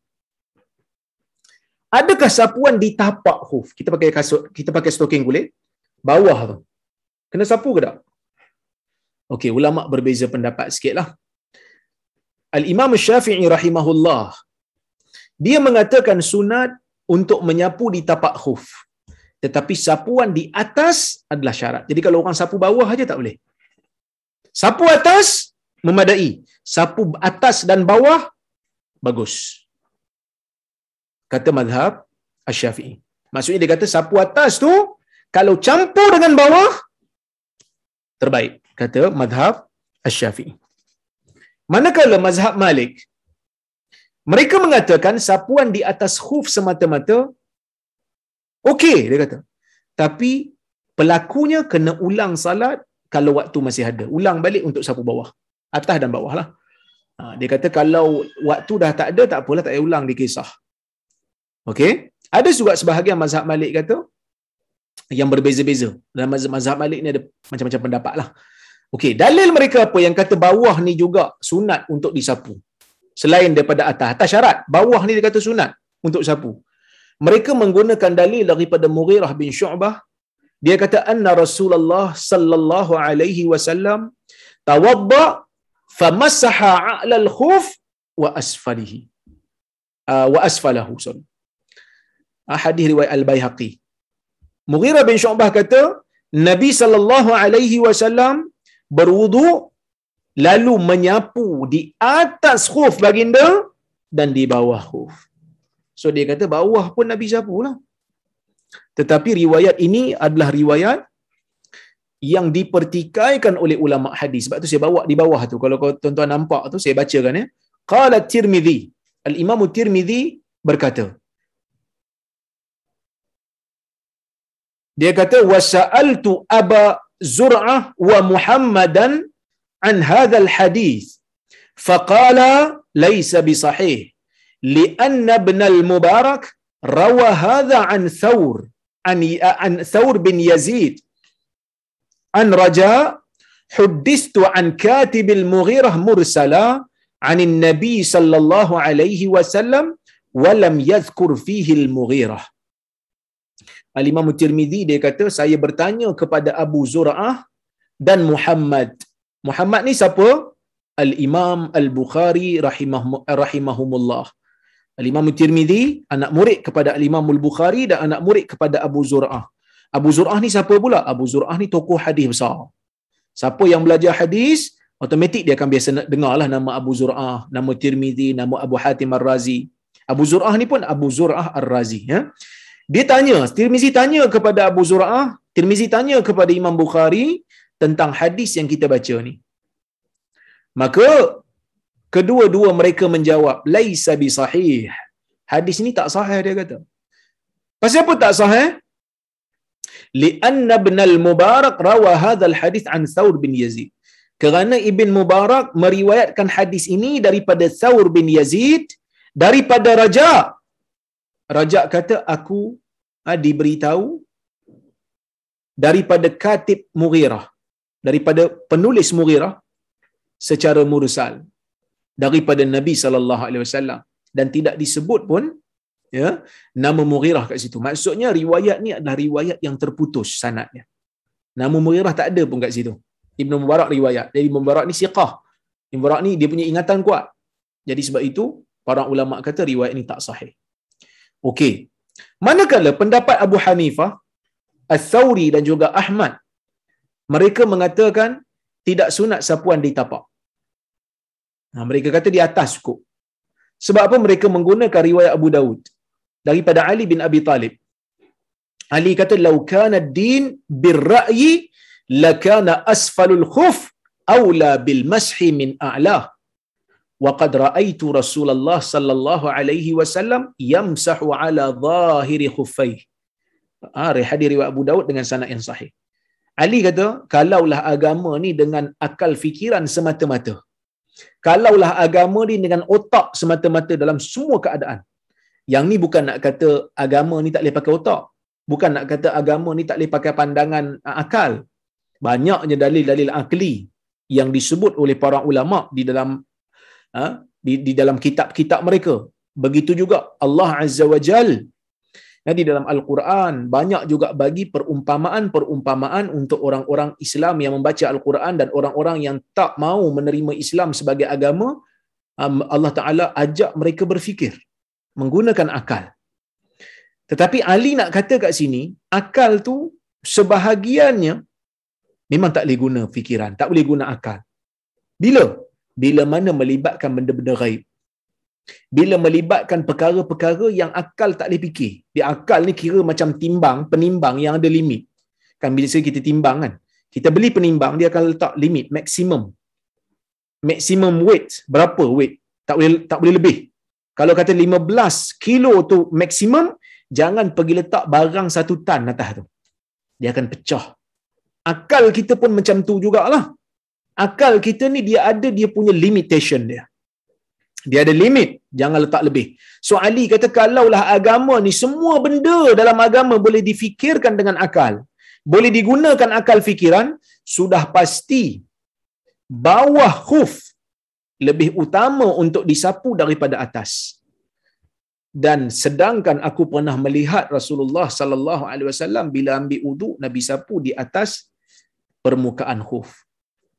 Adakah sapuan di tapak khuf? Kita pakai kasut, kita pakai stoking kulit, bawah tu kena sapu ke tak? Okey, ulama berbeza pendapat sikitlah. Al-Imam Syafi'i rahimahullah, dia mengatakan sunat untuk menyapu di tapak khuf. Tetapi sapuan di atas adalah syarat. Jadi kalau orang sapu bawah aja tak boleh. Sapu atas memadai. Sapu atas dan bawah bagus. Kata mazhab Asy-Syafi'i. Maksudnya dia kata sapu atas tu kalau campur dengan bawah terbaik, kata mazhab Asy-Syafi'i. Manakala mazhab Malik, mereka mengatakan sapuan di atas khuf semata-mata okey, dia kata. Tapi pelakunya kena ulang salat kalau waktu masih ada. Ulang balik untuk sapu bawah. Atas dan bawah lah. Dia kata kalau waktu dah tak ada, tak apalah, tak payah ulang, dikisah. Okey. Ada juga sebahagian mazhab Malik kata yang berbeza-beza. Dalam mazhab Malik ni ada macam-macam pendapat lah. Okey, dalil mereka apa yang kata bawah ni juga sunat untuk disapu. Selain daripada atas. Atas syarat. Bawah ni dia kata sunat untuk sapu. Mereka menggunakan dalil daripada Mughirah bin Syu'bah. Dia kata anna Rasulullah sallallahu alaihi wasallam tawadda famassaha 'ala al-khuf wa asfalihi. Wa asfalahu. Hadis riwayat Al-Baihaqi. Mughirah bin Syu'bah kata Nabi sallallahu alaihi wasallam berwudu lalu menyapu di atas khuf baginda dan di bawah khuf. So dia kata bawah pun Nabi sapu lah. Tetapi riwayat ini adalah riwayat yang dipertikaikan oleh ulama hadis. Sebab tu saya bawa di bawah tu. Kalau tuan-tuan nampak tu, saya bacakan ya. Qala Tirmidzi. Al-Imam Tirmidzi berkata. Dia kata wasa'altu Aba Zur'ah wa Muhammadan an hadzal hadis. Faqala laysa bisahih. لأن ابن المبارك روى هذا عن ثور بن يزيد عن رجاء حدثت عن كاتب المغيرة مرسلا عن النبي صلى الله عليه وسلم ولم يذكر فيه المغيرة. Al-Imam Tirmidzi dia kata saya bertanya kepada Abu Zur'ah dan Muhammad. Muhammad ni siapa? Al-Imam Al-Bukhari rahimahumullah. Al-Imam Tirmidzi anak murid kepada Al-Imam Al-Bukhari dan anak murid kepada Abu Zur'ah. Abu Zur'ah ni siapa pula? Abu Zur'ah ni tokoh hadis besar. Siapa yang belajar hadis, automatik dia akan biasa dengarlah nama Abu Zur'ah, nama Tirmidzi, nama Abu Hatim Ar-Razi. Abu Zur'ah ni pun Abu Zur'ah Ar-Razi, ya. Dia tanya, Tirmizi tanya kepada Abu Zur'ah, Tirmizi tanya kepada Imam Bukhari tentang hadis yang kita baca ni. Maka kedua-dua mereka menjawab, laisa bi sahih. Hadis ni tak sahih, dia kata. Pasal apa tak sahih? Li'anna ibn al-Mubarak rawa hadzal hadis an Thawr bin Yazid. Kerana Ibn Mubarak meriwayatkan hadis ini daripada Thawr bin Yazid, daripada Raja. Raja kata, aku diberitahu daripada katib Mughirah, daripada penulis Mughirah secara mursal daripada Nabi sallallahu alaihi wasallam, dan tidak disebut pun ya nama Mughirah kat situ. Maksudnya riwayat ni adalah riwayat yang terputus sanadnya. Nama Mughirah tak ada pun kat situ. Ibn Mubarak riwayat. Jadi Ibn Mubarak ni siqah. Ibn Mubarak ni dia punya ingatan kuat. Jadi sebab itu para ulama kata riwayat ni tak sahih. Okey. Manakala pendapat Abu Hanifah, Al-Thawri dan juga Ahmad, mereka mengatakan tidak sunat sapuan di tapak. Mereka kata di atas cukup. Sebab apa? Mereka menggunakan riwayat Abu Daud daripada Ali bin Abi Talib. Ali kata, "Lau kana ad-din bir-ra'yi lakana asfalul khuf aula bil mashi min a'la. Wa qad ra'aitu Rasulullah sallallahu alaihi wasallam yamsahu ala zahiri khuffaihi." Hadis riwayat Abu Daud dengan sanad yang sahih. Ali kata, kalaulah agama ni dengan akal fikiran semata-mata, kalaulah agama ni dengan otak semata-mata dalam semua keadaan. Yang ni bukan nak kata agama ni tak boleh pakai otak. Bukan nak kata agama ni tak boleh pakai pandangan akal. Banyaknya dalil-dalil akli yang disebut oleh para ulama di dalam di dalam kitab-kitab mereka. Begitu juga Allah Azza wa Jal di dalam Al-Quran banyak juga bagi perumpamaan-perumpamaan untuk orang-orang Islam yang membaca Al-Quran dan orang-orang yang tak mau menerima Islam sebagai agama. Allah Ta'ala ajak mereka berfikir menggunakan akal. Tetapi Ali nak kata kat sini, akal tu sebahagiannya memang tak boleh guna fikiran, tak boleh guna akal. Bila mana melibatkan benda-benda ghaib. Bila melibatkan perkara-perkara yang akal tak boleh fikir. Di akal ni kira macam penimbang yang ada limit. Kan bila kita timbang kan, kita beli penimbang, dia akan letak limit maximum weight, berapa weight? Tak boleh lebih. Kalau kata 15 kilo tu maksimum, jangan pergi letak barang 1 tan atas tu. Dia akan pecah. Akal kita pun macam tu jugalah. Akal kita ni dia punya limitation dia. Dia ada limit, jangan letak lebih. So Ali kata kalaulah agama ni semua benda dalam agama boleh difikirkan dengan akal, boleh digunakan akal fikiran, sudah pasti bawah khuf lebih utama untuk disapu daripada atas. Dan sedangkan aku pernah melihat Rasulullah sallallahu alaihi wasallam bila ambil wuduk, Nabi sapu di atas permukaan khuf.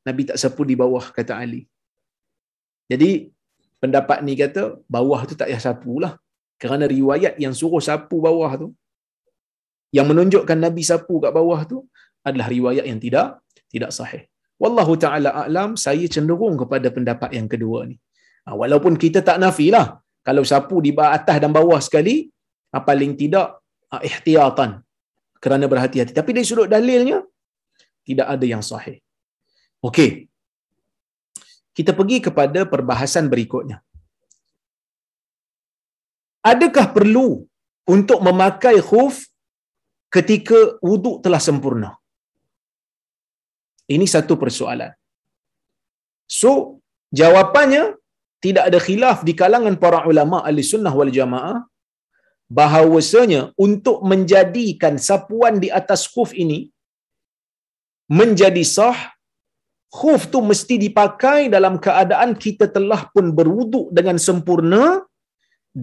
Nabi tak sapu di bawah, kata Ali. Jadi pendapat ni kata bawah tu tak payah sapu lah. Kerana riwayat yang suruh sapu bawah tu, yang menunjukkan Nabi sapu kat bawah tu, adalah riwayat yang tidak sahih. Wallahu ta'ala a'lam, saya cenderung kepada pendapat yang kedua ni. Walaupun kita tak nafilah, kalau sapu di atas dan bawah sekali, paling tidak ihtiyatan, kerana berhati-hati. Tapi dari sudut dalilnya, tidak ada yang sahih. Okey. Kita pergi kepada perbahasan berikutnya. Adakah perlu untuk memakai khuf ketika wuduk telah sempurna? Ini satu persoalan. So, jawapannya tidak ada khilaf di kalangan para ulama ahli sunnah wal jamaah bahawasanya untuk menjadikan sapuan di atas khuf ini menjadi sah, khuf tu mesti dipakai dalam keadaan kita telah pun berwuduk dengan sempurna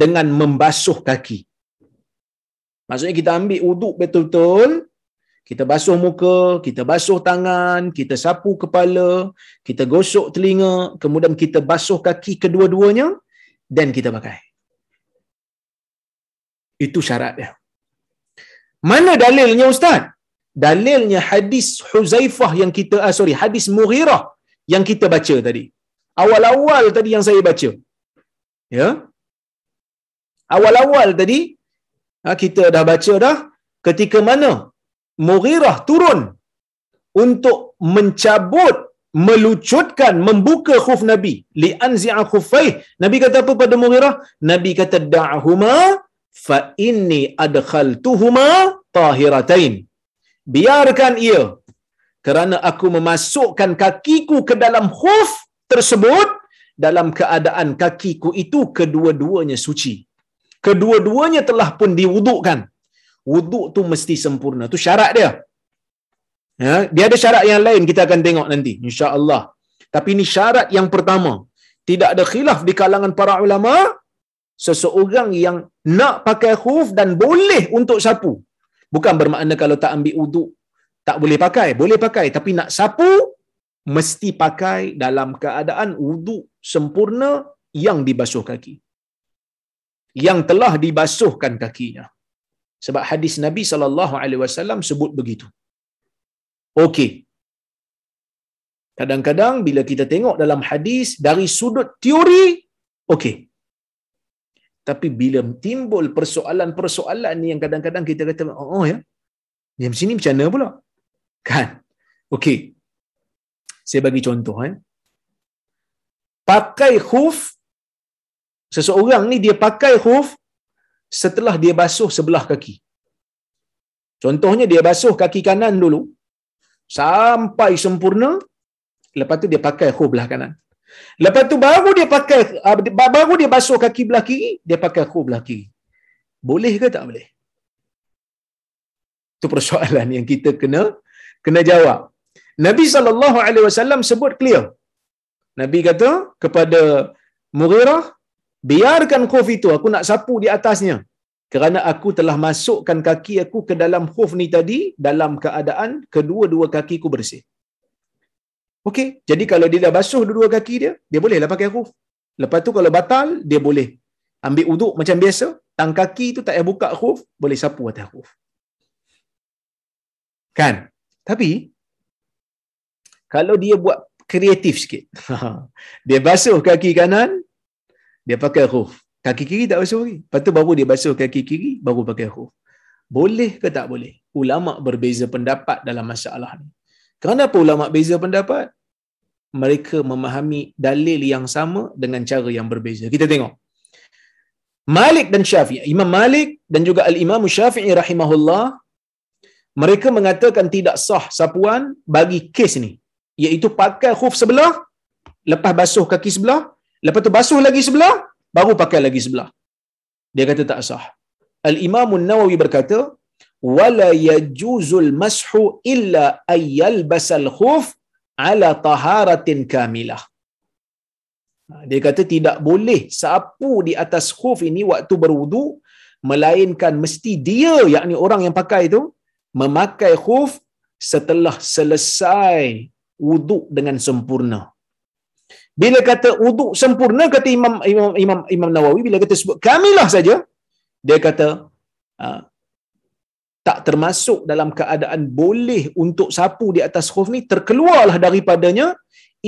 dengan membasuh kaki. Maksudnya kita ambil wuduk betul-betul, kita basuh muka, kita basuh tangan, kita sapu kepala, kita gosok telinga, kemudian kita basuh kaki kedua-duanya dan kita pakai. Itu syaratnya. Mana dalilnya Ustaz? Dalilnya hadis Huzaifah yang kita hadis Mughirah yang kita baca tadi. Awal-awal tadi yang saya baca. Ya. Awal-awal tadi kita dah baca dah ketika mana Mughirah turun untuk mencabut, melucutkan, membuka khuf Nabi, li anzi'a khuffaih. Nabi kata apa pada Mughirah? Nabi kata da'huma fa inni adkhaltuhuma tahiratain. Biarkan ia. kerana aku memasukkan kakiku ke dalam khuf tersebut dalam keadaan kakiku itu kedua-duanya suci. Kedua-duanya telah pun diwudukkan. Wuduk tu mesti sempurna. Tu syarat dia. Ya, dia ada syarat yang lain kita akan tengok nanti insya-Allah. Tapi ini syarat yang pertama. Tidak ada khilaf di kalangan para ulama, seseorang yang nak pakai khuf dan boleh untuk sapu. Bukan bermakna kalau tak ambil wuduk tak boleh pakai, boleh pakai, tapi nak sapu mesti pakai dalam keadaan wuduk sempurna yang dibasuh kaki. Yang telah dibasuhkan kakinya. Sebab hadis Nabi SAW sebut begitu. Okey. Kadang-kadang bila kita tengok dalam hadis dari sudut teori, okey. Tapi bila timbul persoalan-persoalan ni yang kadang-kadang kita kata, oh ya, yang sini macam mana pula? Kan? Okey. Saya bagi contoh. Pakai khuf, seseorang ni dia pakai khuf setelah dia basuh sebelah kaki. Contohnya dia basuh kaki kanan dulu, sampai sempurna, lepas tu dia pakai khuf belah kanan. Lepas tu baru dia basuh kaki belah kiri, dia pakai khuf belah kiri. Boleh ke tak boleh? Itu persoalan yang kita kena jawab. Nabi SAW sebut clear. Nabi kata kepada Mughirah, biarkan khuf itu, aku nak sapu di atasnya. Kerana aku telah masukkan kaki aku ke dalam khuf ni tadi, dalam keadaan kedua-dua kakiku bersih. Okey, jadi kalau dia dah basuh dua-dua kaki dia bolehlah pakai khuf. Lepas tu kalau batal, dia boleh ambil wuduk macam biasa, tang kaki tu tak payah buka khuf, boleh sapu atas khuf. Kan? Tapi kalau dia buat kreatif sikit. Dia basuh kaki kanan, dia pakai khuf. Kaki kiri tak basuh lagi. Lepas tu baru dia basuh kaki kiri, baru pakai khuf. Boleh ke tak boleh? Ulama berbeza pendapat dalam masalah ni. Kenapa ulama beza pendapat? Mereka memahami dalil yang sama dengan cara yang berbeza. Kita tengok. Malik dan Syafi'i, Imam Malik dan juga Al-Imam Syafi'i rahimahullah, mereka mengatakan tidak sah sapuan bagi kes ni, iaitu pakai khuf sebelah, lepas basuh kaki sebelah, lepas tu basuh lagi sebelah, baru pakai lagi sebelah. Dia kata tak sah. Al-Imam Nawawi berkata, wala yajuzul mashu illa ayyal basal khuf ala taharatin kamilah. Dia kata tidak boleh sapu di atas khuf ini waktu berwudu, melainkan mesti dia, yakni orang yang pakai itu, memakai khuf setelah selesai wuduk dengan sempurna. Bila kata wuduk sempurna, kata Imam Nawawi, bila kata sebut kamilah saja, dia kata tak termasuk dalam keadaan boleh untuk sapu di atas khuf ni, terkeluarlah daripadanya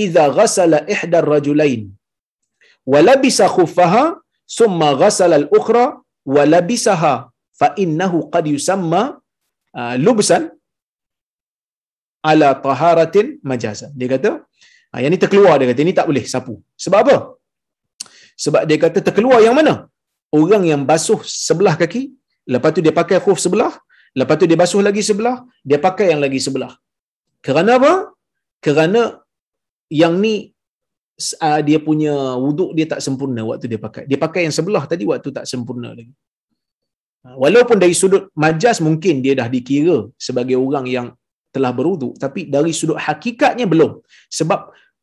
idza ghasala ihdar rajulain wa labisa khuffaha summa ghasala al-ukhra wa labisaha fa innahu qad yusamma lubsan ala taharatin majazan. Dia kata yang ni terkeluar, dia kata ni tak boleh sapu. Sebab apa? Sebab dia kata terkeluar yang mana? Orang yang basuh sebelah kaki, lepas tu dia pakai khuf sebelah, lepas tu dia basuh lagi sebelah, dia pakai yang lagi sebelah. Kerana apa? Kerana yang ni dia punya wuduk dia tak sempurna waktu dia pakai. Dia pakai yang sebelah tadi waktu tak sempurna lagi. Walaupun dari sudut majas mungkin dia dah dikira sebagai orang yang telah berwuduk, tapi dari sudut hakikatnya belum. Sebab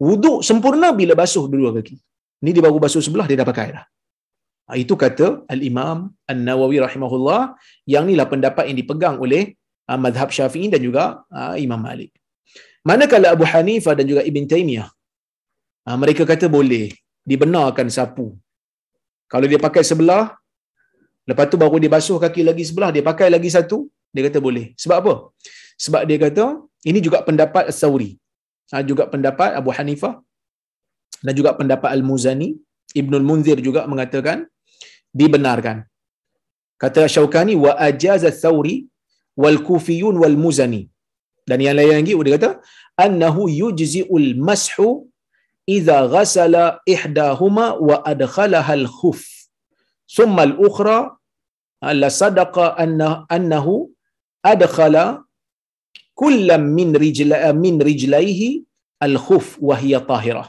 wuduk sempurna bila basuh dua kaki. Ni dia baru basuh sebelah, dia dah pakai dah. Itu kata Al-Imam An-Nawawi rahimahullah, yang inilah pendapat yang dipegang oleh mazhab Syafi'i dan juga Imam Malik. Manakala Abu Hanifah dan juga Ibn Taymiyah, mereka kata boleh, dibenarkan sapu. Kalau dia pakai sebelah, lepas tu baru dia basuh kaki lagi sebelah, dia pakai lagi satu, dia kata boleh. Sebab apa? Sebab dia kata, ini juga pendapat As-Sawri, juga pendapat Abu Hanifah, dan juga pendapat Al-Muzani. Ibnul Munzir juga mengatakan dibenarkan. Kata Syaukani, wa ajaza Thawri wal Kufiyun wal Muzani. Dan yang lain lagi dia kata annahu yujzi'ul mashu idza ghasala ihdahuma wa adkhalaha al khuf thumma al ukhra la sadaqa annahu adkhala kullam min rijlaihi al-khuf wa hiya tahirah.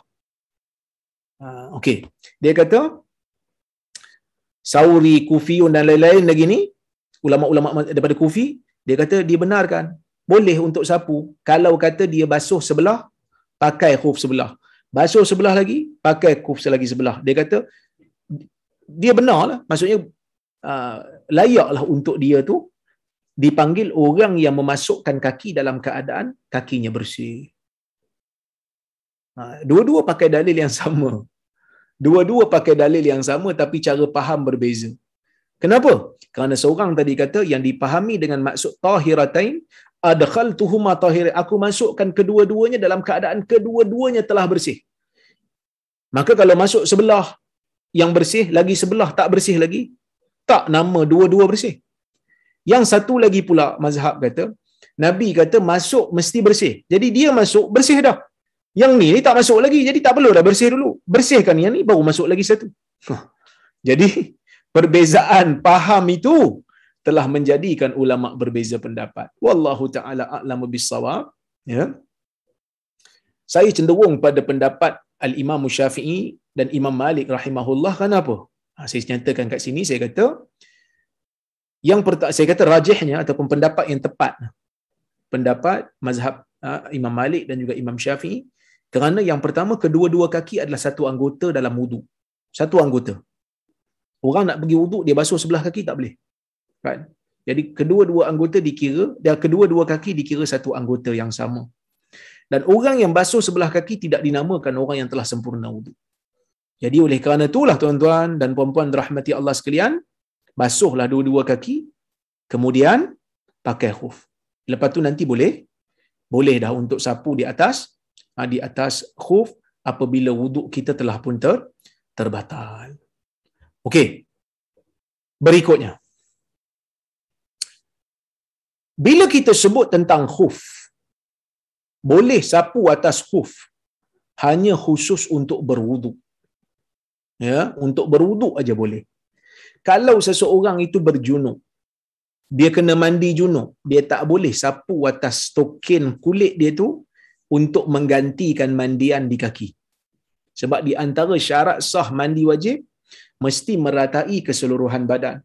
Okey. Dia kata Sauri, Kufiun dan lain-lain lagi ni, ulama-ulama daripada Kufi, dia kata dia benarkan boleh untuk sapu kalau kata dia basuh sebelah pakai khuf sebelah, basuh sebelah lagi pakai khuf lagi sebelah. Dia kata dia benarlah, maksudnya layaklah untuk dia tu dipanggil orang yang memasukkan kaki dalam keadaan kakinya bersih. Dua-dua pakai dalil yang sama. Dua-dua pakai dalil yang sama tapi cara faham berbeza. Kenapa? Kerana seorang tadi kata yang dipahami dengan maksud tahiratain, adkhaltuhuma tahir, aku masukkan kedua-duanya dalam keadaan kedua-duanya telah bersih. Maka kalau masuk sebelah yang bersih, lagi sebelah tak bersih lagi, tak nama dua-dua bersih. Yang satu lagi pula mazhab kata, Nabi kata masuk mesti bersih. Jadi dia masuk bersih dah. Yang ni tak masuk lagi, jadi tak perlu dah bersih dulu. Bersihkan yang ni baru masuk lagi satu. Jadi perbezaan faham itu telah menjadikan ulama berbeza pendapat. Wallahu taala a'lamu bis-shawab. Ya. Saya cenderung pada pendapat Al-Imam Syafi'i dan Imam Malik rahimahullah. Kenapa? Saya nyatakan kat sini, saya kata saya kata rajihnya ataupun pendapat yang tepat, pendapat mazhab Imam Malik dan juga Imam Syafi'i, kerana yang pertama, kedua-dua kaki adalah satu anggota dalam wudu. Satu anggota. Orang nak pergi wudu, dia basuh sebelah kaki tak boleh. Kan? Jadi kedua-dua anggota dikira, dan kedua-dua kaki dikira satu anggota yang sama. Dan orang yang basuh sebelah kaki tidak dinamakan orang yang telah sempurna wudu. Jadi oleh kerana itulah tuan-tuan dan puan-puan rahmati Allah sekalian, basuhlah dua-dua kaki, kemudian pakai khuf. Lepas tu nanti boleh dah untuk sapu di atas khuf apabila wuduk kita telah pun terbatal. Okey. Berikutnya, bila kita sebut tentang khuf, boleh sapu atas khuf hanya khusus untuk berwuduk. Ya, untuk berwuduk aja boleh. Kalau seseorang itu berjunub, dia kena mandi junub, dia tak boleh sapu atas token kulit dia tu untuk menggantikan mandian di kaki. Sebab di antara syarat sah mandi wajib, mesti meratai keseluruhan badan.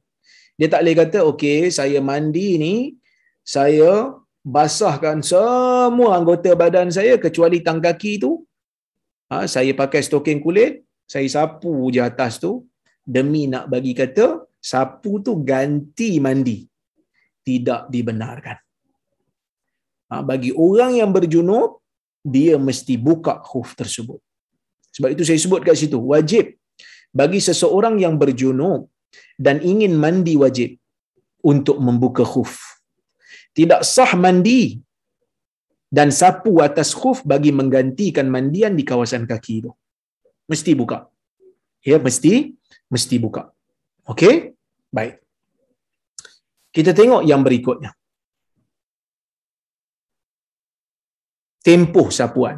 Dia tak boleh kata, okey, saya mandi ni, saya basahkan semua anggota badan saya kecuali tang kaki tu. Saya pakai stoking kulit, saya sapu je atas tu, demi nak bagi kata, sapu tu ganti mandi. Tidak dibenarkan. Bagi orang yang berjunub, dia mesti buka khuf tersebut. Sebab itu saya sebut kat situ, wajib bagi seseorang yang berjunub dan ingin mandi wajib untuk membuka khuf. Tidak sah mandi dan sapu atas khuf bagi menggantikan mandian di kawasan kaki itu. Mesti buka. Ya, mesti buka. Okey? Baik. Kita tengok yang berikutnya. Tempoh sapuan.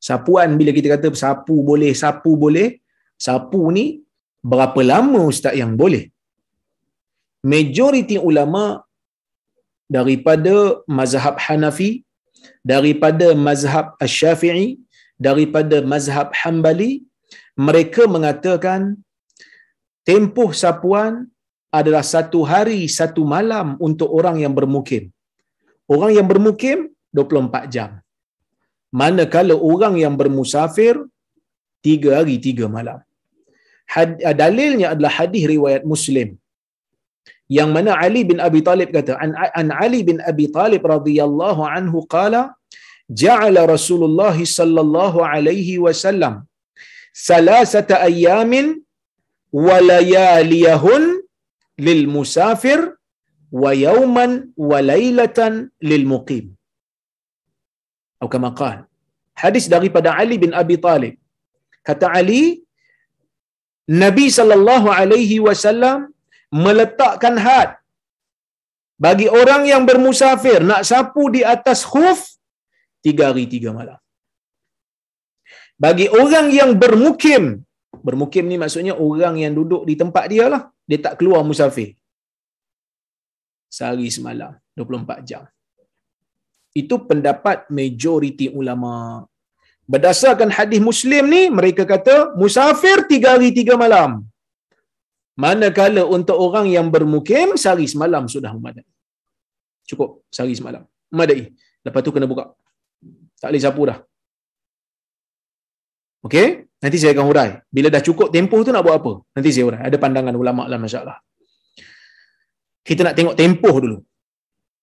Sapuan, bila kita kata sapu boleh, sapu ni berapa lama ustaz yang boleh? Majoriti ulama daripada mazhab Hanafi, daripada mazhab Asy-Syafi'i, daripada mazhab Hanbali, mereka mengatakan tempoh sapuan adalah 1 hari 1 malam untuk orang yang bermukim. Orang yang bermukim 24 jam. Manakala orang yang bermusafir 3 hari 3 malam. Dalilnya adalah hadis riwayat Muslim, yang mana Ali bin Abi Talib kata, an Ali bin Abi Talib radhiyallahu anhu qala, ja'ala Rasulullah sallallahu alaihi wasallam salasata ayamin wa layaliyahun lil musafir wa yawman wa lailatan lil muqim. Atau kama qala. Hadis daripada Ali bin Abi Talib. Kata Ali, Nabi sallallahu alaihi wasallam meletakkan had bagi orang yang bermusafir nak sapu di atas khuf 3 hari 3 malam. Bagi orang yang bermukim ni maksudnya orang yang duduk di tempat dia lah, dia tak keluar musafir, sehari semalam 24 jam. Itu pendapat majoriti ulama. Berdasarkan hadis Muslim ni, mereka kata musafir 3 hari 3 malam. Manakala untuk orang yang bermukim, sehari semalam sudah memadai. Cukup sehari semalam. Memadai. Lepas tu kena buka. Tak boleh sapu dah. Okey? Nanti saya akan hurai. Bila dah cukup tempoh tu nak buat apa? Nanti saya hurai. Ada pandangan ulama lah, masya-Allah. Kita nak tengok tempoh dulu.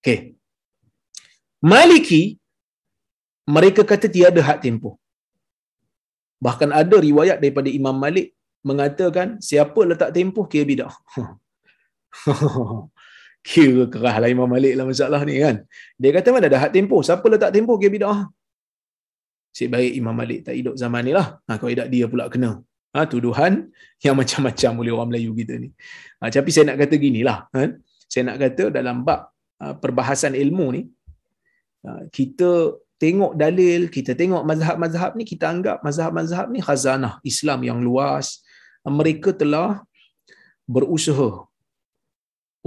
Okey. Maliki, mereka kata tiada had tempoh. Bahkan ada riwayat daripada Imam Malik mengatakan siapa letak tempoh kira bidah. Kira kerah lah Imam Malik lah masalah ni kan. Dia kata mana ada had tempoh, siapa letak tempoh kira bidah. Sebaik Imam Malik tak hidup zaman ni lah. Kalau tidak dia pula kena tuduhan yang macam-macam oleh orang Melayu kita ni. Tapi saya nak kata ginilah. Saya nak kata dalam bab perbahasan ilmu ni, kita tengok dalil, kita tengok mazhab-mazhab ni, kita anggap mazhab-mazhab ni khazanah Islam yang luas. Mereka telah berusaha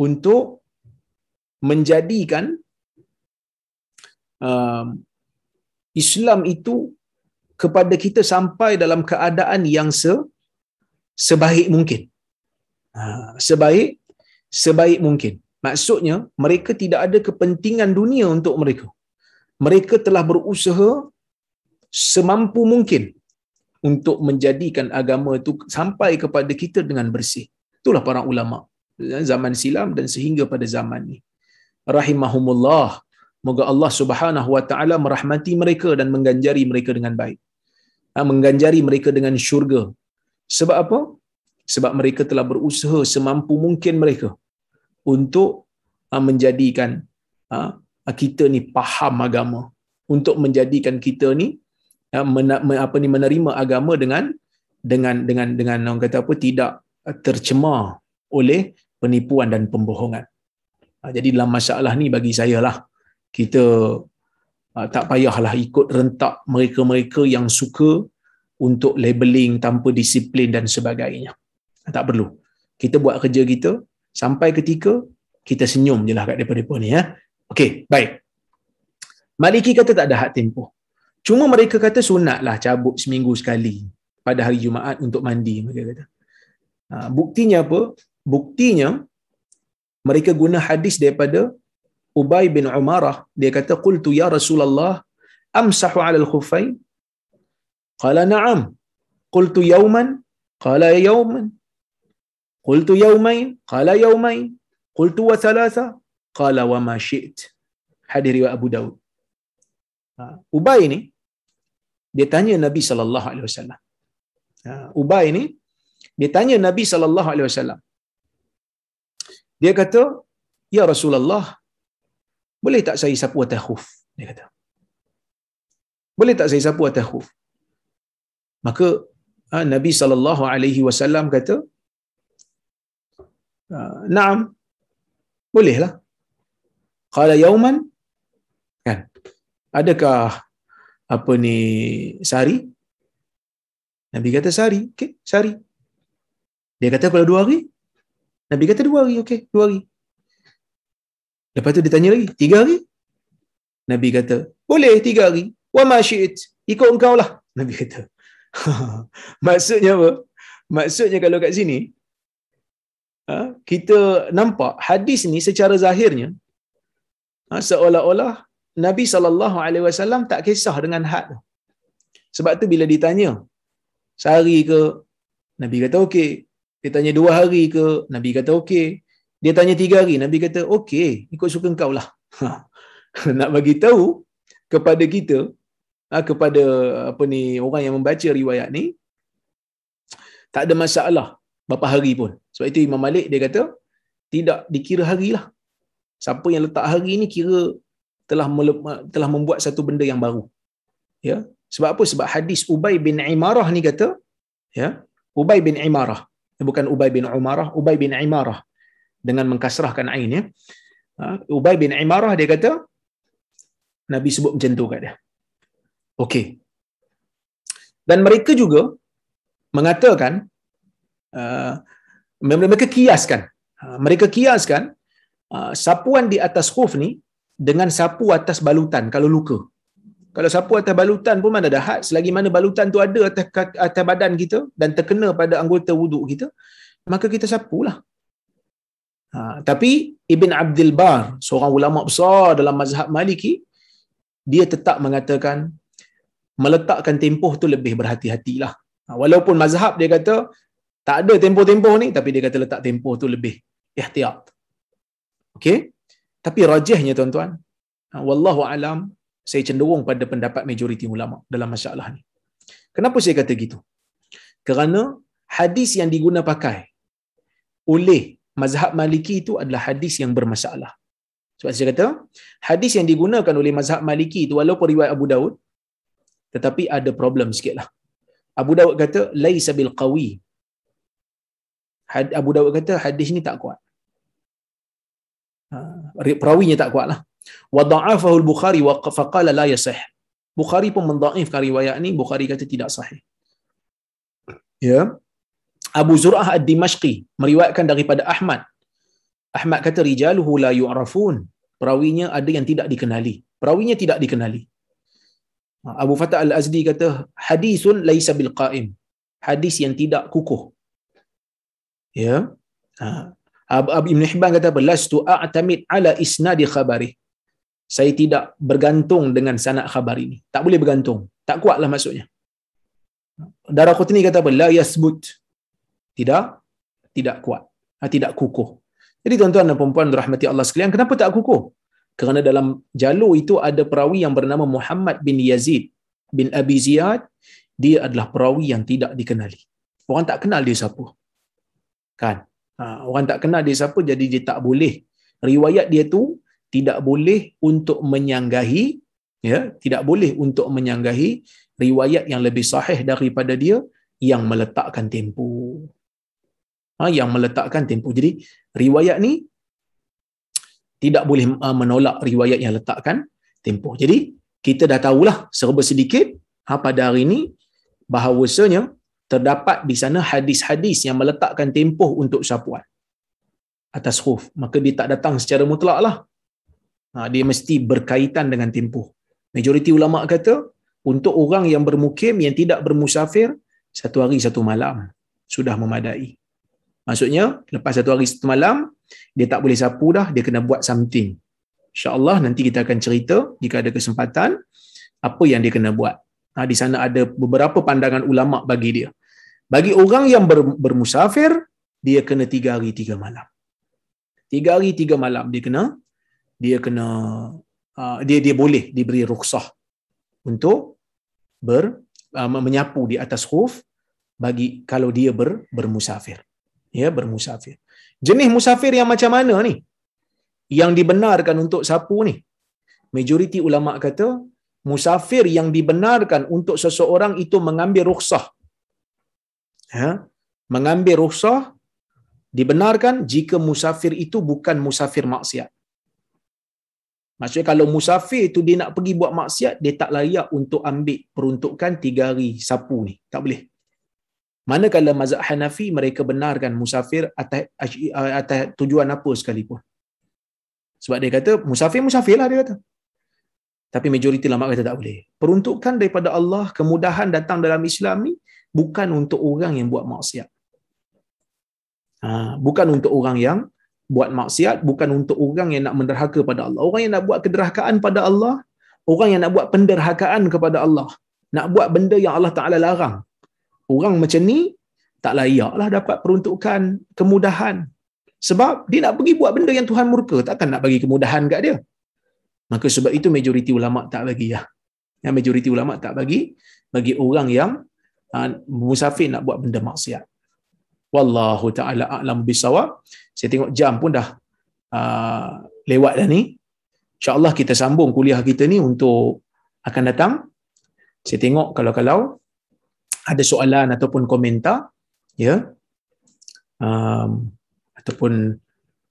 untuk menjadikan Islam itu kepada kita sampai dalam keadaan yang sebaik mungkin. Sebaik mungkin. Maksudnya, mereka tidak ada kepentingan dunia untuk mereka. Mereka telah berusaha semampu mungkin untuk menjadikan agama itu sampai kepada kita dengan bersih. Itulah para ulama zaman silam dan sehingga pada zaman ni. Rahimahumullah. Moga Allah Subhanahu wa taala merahmati mereka dan mengganjari mereka dengan baik. Mengganjari mereka dengan syurga. Sebab apa? Sebab mereka telah berusaha semampu mungkin mereka untuk menjadikan kita ni faham agama, untuk menjadikan kita ni menerima agama dengan orang kata apa, tidak tercemar oleh penipuan dan pembohongan. Jadi dalam masalah ni bagi saya lah, kita tak payahlah ikut rentak mereka-mereka yang suka untuk labeling tanpa disiplin dan sebagainya. Tak perlu. Kita buat kerja kita, sampai ketika kita senyum je lah kat mereka ni. Okey, baik. Maliki kata tak ada had tempoh. Cuma mereka kata sunat lah cabut seminggu sekali pada hari Jumaat untuk mandi, mereka kata. Buktinya apa? Buktinya mereka guna hadis daripada Ubay bin Umarah. Dia kata, qultu ya Rasulullah amsahu 'ala al-khuffain? Qala na'am. Qultu yawman? Qala yawman. Qultu yawmain? Qala yawmain. Qultu wa thalatha? Qala wa ma syi't. Hadis riwayat Abu Daud. Ubay ni dia tanya Nabi sallallahu alaihi wasallam. Ubay ni dia tanya Nabi sallallahu alaihi wasallam. Dia kata, "Ya Rasulullah, boleh tak saya sapu atas khuf?" Dia kata. "Boleh tak saya sapu atas khuf?" Maka Nabi sallallahu alaihi wasallam kata, "Naam. Bolehlah." Qala yauman? Kan? Adakah sehari? Nabi kata sehari. Okey, sehari. Dia kata kalau 2 hari? Nabi kata 2 hari. Okey, 2 hari. Lepas tu dia tanya lagi, 3 hari? Nabi kata, boleh 3 hari. Wa ma syi'it. Ikut engkau lah. Nabi kata. Maksudnya apa? Maksudnya kalau kat sini, kita nampak hadis ni secara zahirnya, seolah-olah Nabi SAW tak kisah dengan had. Sebab tu bila ditanya, sehari ke? Nabi kata okey. Dia tanya 2 hari ke? Nabi kata okey. Dia tanya 3 hari, Nabi kata okey, ikut suka engkau lah. Nak bagi tahu kepada kita, kepada orang yang membaca riwayat ni, tak ada masalah berapa hari pun. Sebab itu Imam Malik dia kata tidak dikira hari lah. Siapa yang letak hari ni kira telah membuat satu benda yang baru. Ya. Sebab apa? Sebab hadis Ubay bin Imarah ni kata, ya, Ubay bin Imarah, bukan Ubay bin Umarah, Ubay bin Imarah dengan mengkasrahkan ain, ya. Ubay bin Imarah dia kata Nabi sebut macam tu kat dia. Okey. Dan mereka juga mengatakan, mereka kiaskan sapuan di atas khuf ni dengan sapu atas balutan kalau luka. Kalau sapu atas balutan pun mana ada had, selagi mana balutan tu ada atas badan kita dan terkena pada anggota wuduk kita, maka kita sapulah. Tapi Ibn Abdul Bar, seorang ulama besar dalam mazhab Maliki, dia tetap mengatakan meletakkan tempoh tu lebih berhati-hatilah. Walaupun mazhab dia kata tak ada tempoh-tempoh ni, tapi dia kata letak tempoh tu lebih ihtiyat. Okey? Tapi rajihnya tuan-tuan, wallahu alam, saya cenderung pada pendapat majoriti ulama dalam masalah ni. Kenapa saya kata gitu? Kerana hadis yang diguna pakai oleh mazhab Maliki itu adalah hadis yang bermasalah. Sebab saya kata, hadis yang digunakan oleh mazhab Maliki itu walaupun riwayat Abu Daud, tetapi ada problem sikitlah. Abu Daud kata laisa bil qawi. Abu Daud kata hadis ni tak kuat. Perawinya tak kuatlah. Wa dha'afahu al-Bukhari wa faqala la yasih. Bukhari pun mendhaifkan riwayat ni, Bukhari kata tidak sahih. Ya. Abu Zur'ah ad-Dimashqi meriwayatkan daripada Ahmad. Ahmad kata rijaluhu la yu'rafun. Perawinya ada yang tidak dikenali. Perawinya tidak dikenali. Abu Fatah Al-Azdi kata hadisun laisa bil qa'im. Hadis yang tidak kukuh. Ya. Ibn Hibban kata lastu a'tamid ala isnadi khabari. Saya tidak bergantung dengan sanad khabar ini. Tak boleh bergantung. Tak kuatlah maksudnya. Daraqutni kata la yasbut. Tidak kuat. Tidak kukuh. Jadi tuan-tuan dan puan-puan rahmati Allah sekalian, kenapa tak kukuh? Kerana dalam jalur itu ada perawi yang bernama Muhammad bin Yazid bin Abi Ziyad. Dia adalah perawi yang tidak dikenali. Orang tak kenal dia siapa. Kan? Orang tak kenal dia siapa, jadi dia tak boleh. Riwayat dia tu tidak boleh untuk menyanggahi, ya, tidak boleh untuk menyanggahi riwayat yang lebih sahih daripada dia yang meletakkan tempoh. Yang meletakkan tempoh. Jadi riwayat ni tidak boleh menolak riwayat yang letakkan tempoh. Jadi kita dah tahulah serba sedikit pada hari ini bahawasanya terdapat di sana hadis-hadis yang meletakkan tempoh untuk sapuan atas khuf. Maka dia tak datang secara mutlak lah. Dia mesti berkaitan dengan tempoh. Majoriti ulama kata untuk orang yang bermukim yang tidak bermusafir, 1 hari 1 malam sudah memadai. Maksudnya lepas 1 hari 1 malam dia tak boleh sapu dah, dia kena buat something. InsyaAllah nanti kita akan cerita jika ada kesempatan apa yang dia kena buat. Di sana ada beberapa pandangan ulama bagi dia. Bagi orang yang bermusafir, dia kena 3 hari 3 malam. 3 hari 3 malam dia boleh diberi rukhsah untuk menyapu di atas khuf bagi kalau dia bermusafir. Ya, bermusafir. Jenis musafir yang macam mana ni yang dibenarkan untuk sapu ni? Majoriti ulama kata musafir yang dibenarkan untuk seseorang itu mengambil rukhsah. Mengambil rukhsah dibenarkan jika musafir itu bukan musafir maksiat. Maksudnya kalau musafir itu dia nak pergi buat maksiat, dia tak layak untuk ambil peruntukan 3 hari sapu ni. Tak boleh. Manakala mazhab Hanafi mereka benarkan musafir atas tujuan apa sekalipun. Sebab dia kata musafirlah dia kata. Tapi majoriti ulama kata tak boleh. Peruntukan daripada Allah, kemudahan datang dalam Islam ni bukan untuk orang yang buat maksiat. Bukan untuk orang yang buat maksiat, bukan untuk orang yang nak menderhaka pada Allah. Orang yang nak buat kederhakaan pada Allah, orang yang nak buat penderhakaan kepada Allah, nak buat benda yang Allah Ta'ala larang. Orang macam ni tak layaklah dapat peruntukan kemudahan. Sebab dia nak pergi buat benda yang Tuhan murka, takkan nak bagi kemudahan kat dia. Maka sebab itu majoriti ulama tak bagi ya. Yang majoriti ulama tak bagi orang yang musafir nak buat benda maksiat. Wallahu ta'ala a'lam bisawab. Saya tengok jam pun dah lewat dah ni. InsyaAllah kita sambung kuliah kita ni untuk akan datang. Saya tengok kalau ada soalan ataupun komentar, ya, ataupun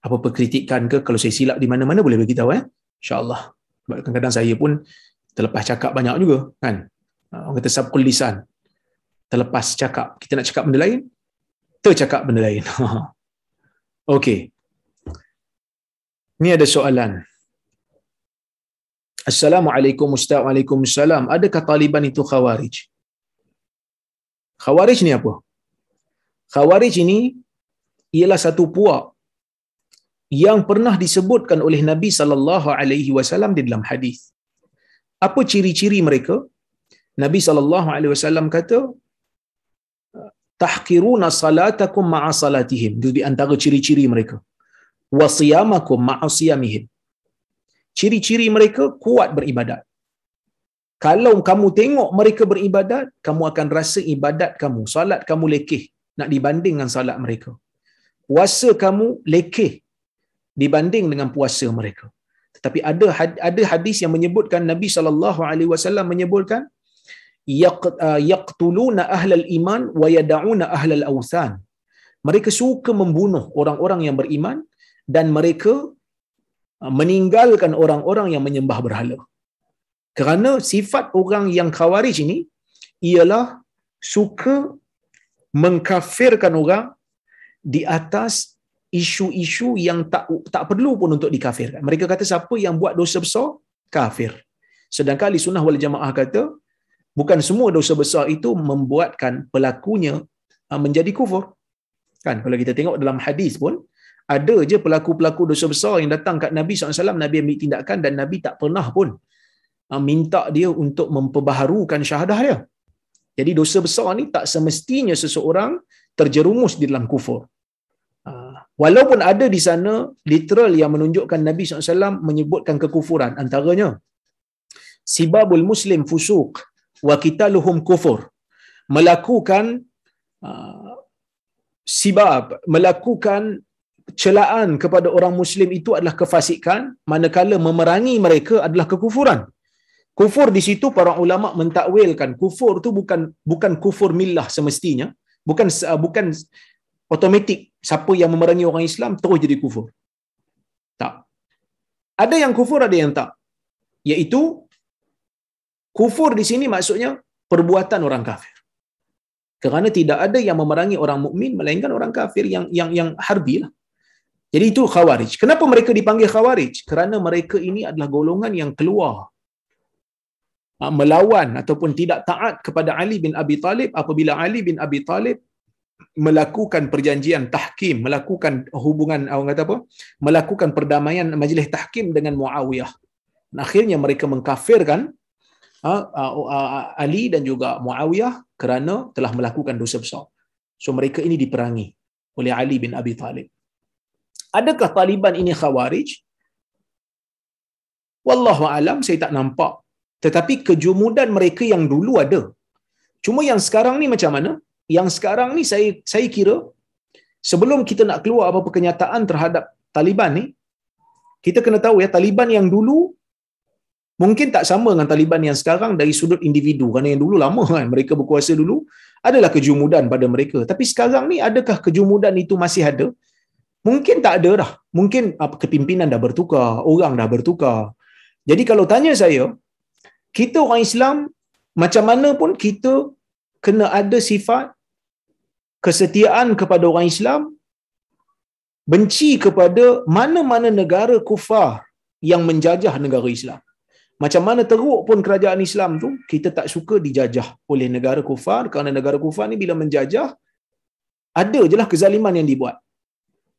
apa-apa kritikan ke, kalau saya silap di mana-mana boleh bagi tahu, InsyaAllah. Sebab kadang-kadang saya pun terlepas cakap banyak juga, kan. Orang kata sabqul lisan. Terlepas cakap. Kita nak cakap benda lain, tercakap benda lain. Okey. Ni ada soalan. Assalamualaikum Ustaz. Waalaikumsalam. Adakah Taliban itu Khawarij? Khawarij ni apa? Khawarij ini ialah satu puak yang pernah disebutkan oleh Nabi sallallahu alaihi wasallam di dalam hadis. Apa ciri-ciri mereka? Nabi sallallahu alaihi wasallam kata, tahqiruna salatakum ma'a salatihim. Itu di antara ciri-ciri mereka. Wa siyamakum ma'a siyamihim. Ciri-ciri mereka kuat beribadat. Kalau kamu tengok mereka beribadat, kamu akan rasa ibadat kamu, salat kamu lekeh nak dibanding dengan salat mereka. Puasa kamu lekeh dibanding dengan puasa mereka. Tetapi ada hadis yang menyebutkan, Nabi sallallahu alaihi wasallam menyebutkan, yaqtuluna ahlal iman wa yad'una ahlal awthan. Mereka suka membunuh orang-orang yang beriman dan mereka meninggalkan orang-orang yang menyembah berhala. Kerana sifat orang yang Khawarij ini ialah suka mengkafirkan orang di atas isu-isu yang tak perlu pun untuk dikafirkan. Mereka kata siapa yang buat dosa besar, kafir. Sedangkan Ahli Sunnah wal Jamaah kata bukan semua dosa besar itu membuatkan pelakunya menjadi kufur. Kan kalau kita tengok dalam hadis pun ada je pelaku-pelaku dosa besar yang datang kat Nabi SAW, Nabi ambil tindakan dan Nabi tak pernah pun minta dia untuk memperbaharukan syahadah dia. Jadi dosa besar ni tak semestinya seseorang terjerumus di dalam kufur. Walaupun ada di sana literal yang menunjukkan Nabi SAW menyebutkan kekufuran, antaranya sibabul muslim fusuq wa qitaluhum kufur. Melakukan sibab, melakukan celaan kepada orang muslim itu adalah kefasikan, manakala memerangi mereka adalah kekufuran. Kufur di situ para ulama mentakwilkan kufur tu bukan kufur millah semestinya, bukan automatik siapa yang memerangi orang Islam terus jadi kufur. Tak. Ada yang kufur, ada yang tak. Iaitu kufur di sini maksudnya perbuatan orang kafir. Kerana tidak ada yang memerangi orang mukmin melainkan orang kafir yang harbi lah. Jadi itu Khawarij. Kenapa mereka dipanggil Khawarij? Kerana mereka ini adalah golongan yang keluar melawan ataupun tidak taat kepada Ali bin Abi Talib apabila Ali bin Abi Talib melakukan perjanjian tahkim, melakukan hubungan, orang kata apa? Melakukan perdamaian majlis tahkim dengan Muawiyah. Dan akhirnya mereka mengkafirkan Ali dan juga Muawiyah kerana telah melakukan dosa besar. So mereka ini diperangi oleh Ali bin Abi Talib. Adakah Taliban ini Khawarij? Wallahu alam, saya tak nampak. Tetapi kejumudan mereka yang dulu ada. Cuma yang sekarang ni macam mana? Yang sekarang ni saya kira sebelum kita nak keluar apa-apa kenyataan terhadap Taliban ni, kita kena tahu ya, Taliban yang dulu mungkin tak sama dengan Taliban yang sekarang dari sudut individu. Kerana yang dulu lama kan, mereka berkuasa dulu, adalah kejumudan pada mereka. Tapi sekarang ni adakah kejumudan itu masih ada? Mungkin tak ada dah. Mungkin kepimpinan dah bertukar, orang dah bertukar. Jadi kalau tanya saya, kita orang Islam macam mana pun kita kena ada sifat kesetiaan kepada orang Islam, benci kepada mana-mana negara kufar yang menjajah negara Islam. Macam mana teruk pun kerajaan Islam tu, kita tak suka dijajah oleh negara kufar, kerana negara kufar ni bila menjajah, ada je lah kezaliman yang dibuat.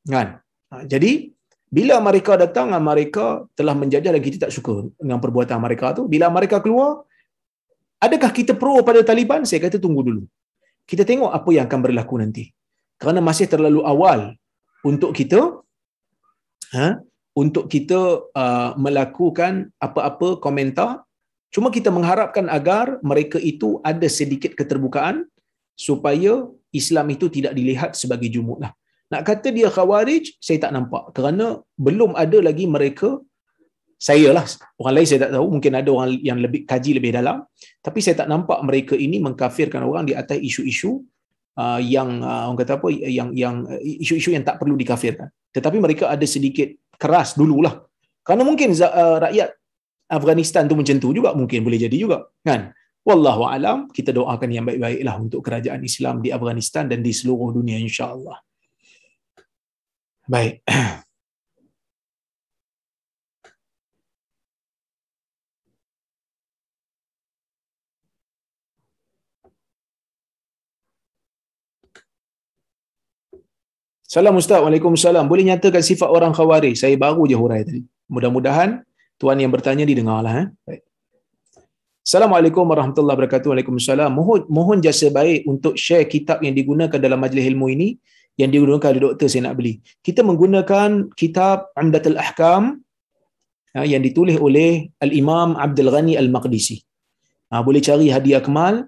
Kan? Jadi, bila mereka datang, mereka telah menjajah dan kita tak suka dengan perbuatan mereka tu. Bila mereka keluar, adakah kita pro pada Taliban? Saya kata tunggu dulu. Kita tengok apa yang akan berlaku nanti. Kerana masih terlalu awal untuk kita melakukan apa-apa komentar. Cuma kita mengharapkan agar mereka itu ada sedikit keterbukaan supaya Islam itu tidak dilihat sebagai jumud lah. Nak kata dia Khawarij, saya tak nampak. Kerana belum ada lagi mereka, saya lah, orang lain saya tak tahu, mungkin ada orang yang lebih kaji lebih dalam, tapi saya tak nampak mereka ini mengkafirkan orang di atas isu-isu yang orang kata apa, yang isu-isu yang tak perlu dikafirkan. Tetapi mereka ada sedikit keras dululah. Kerana mungkin rakyat Afghanistan tu macam tu juga, mungkin boleh jadi juga, kan? Wallahu alam, kita doakan yang baik-baiklah untuk kerajaan Islam di Afghanistan dan di seluruh dunia insya-Allah. Baik. Salam Ustaz. Waalaikumsalam. Boleh nyatakan sifat orang Khawarij? Saya baru je hurai tadi. Mudah-mudahan tuan yang bertanya didengarlah. Baik. Assalamualaikum warahmatullahi wabarakatuh. Waalaikumsalam. Mohon jasa baik untuk share kitab yang digunakan dalam majlis ilmu ini yang digunakan oleh doktor saya nak beli. Kita menggunakan kitab Umdatul Ahkam yang ditulis oleh Al-Imam Abdul Ghani Al-Maqdisi. Boleh cari Hadiah Kemal,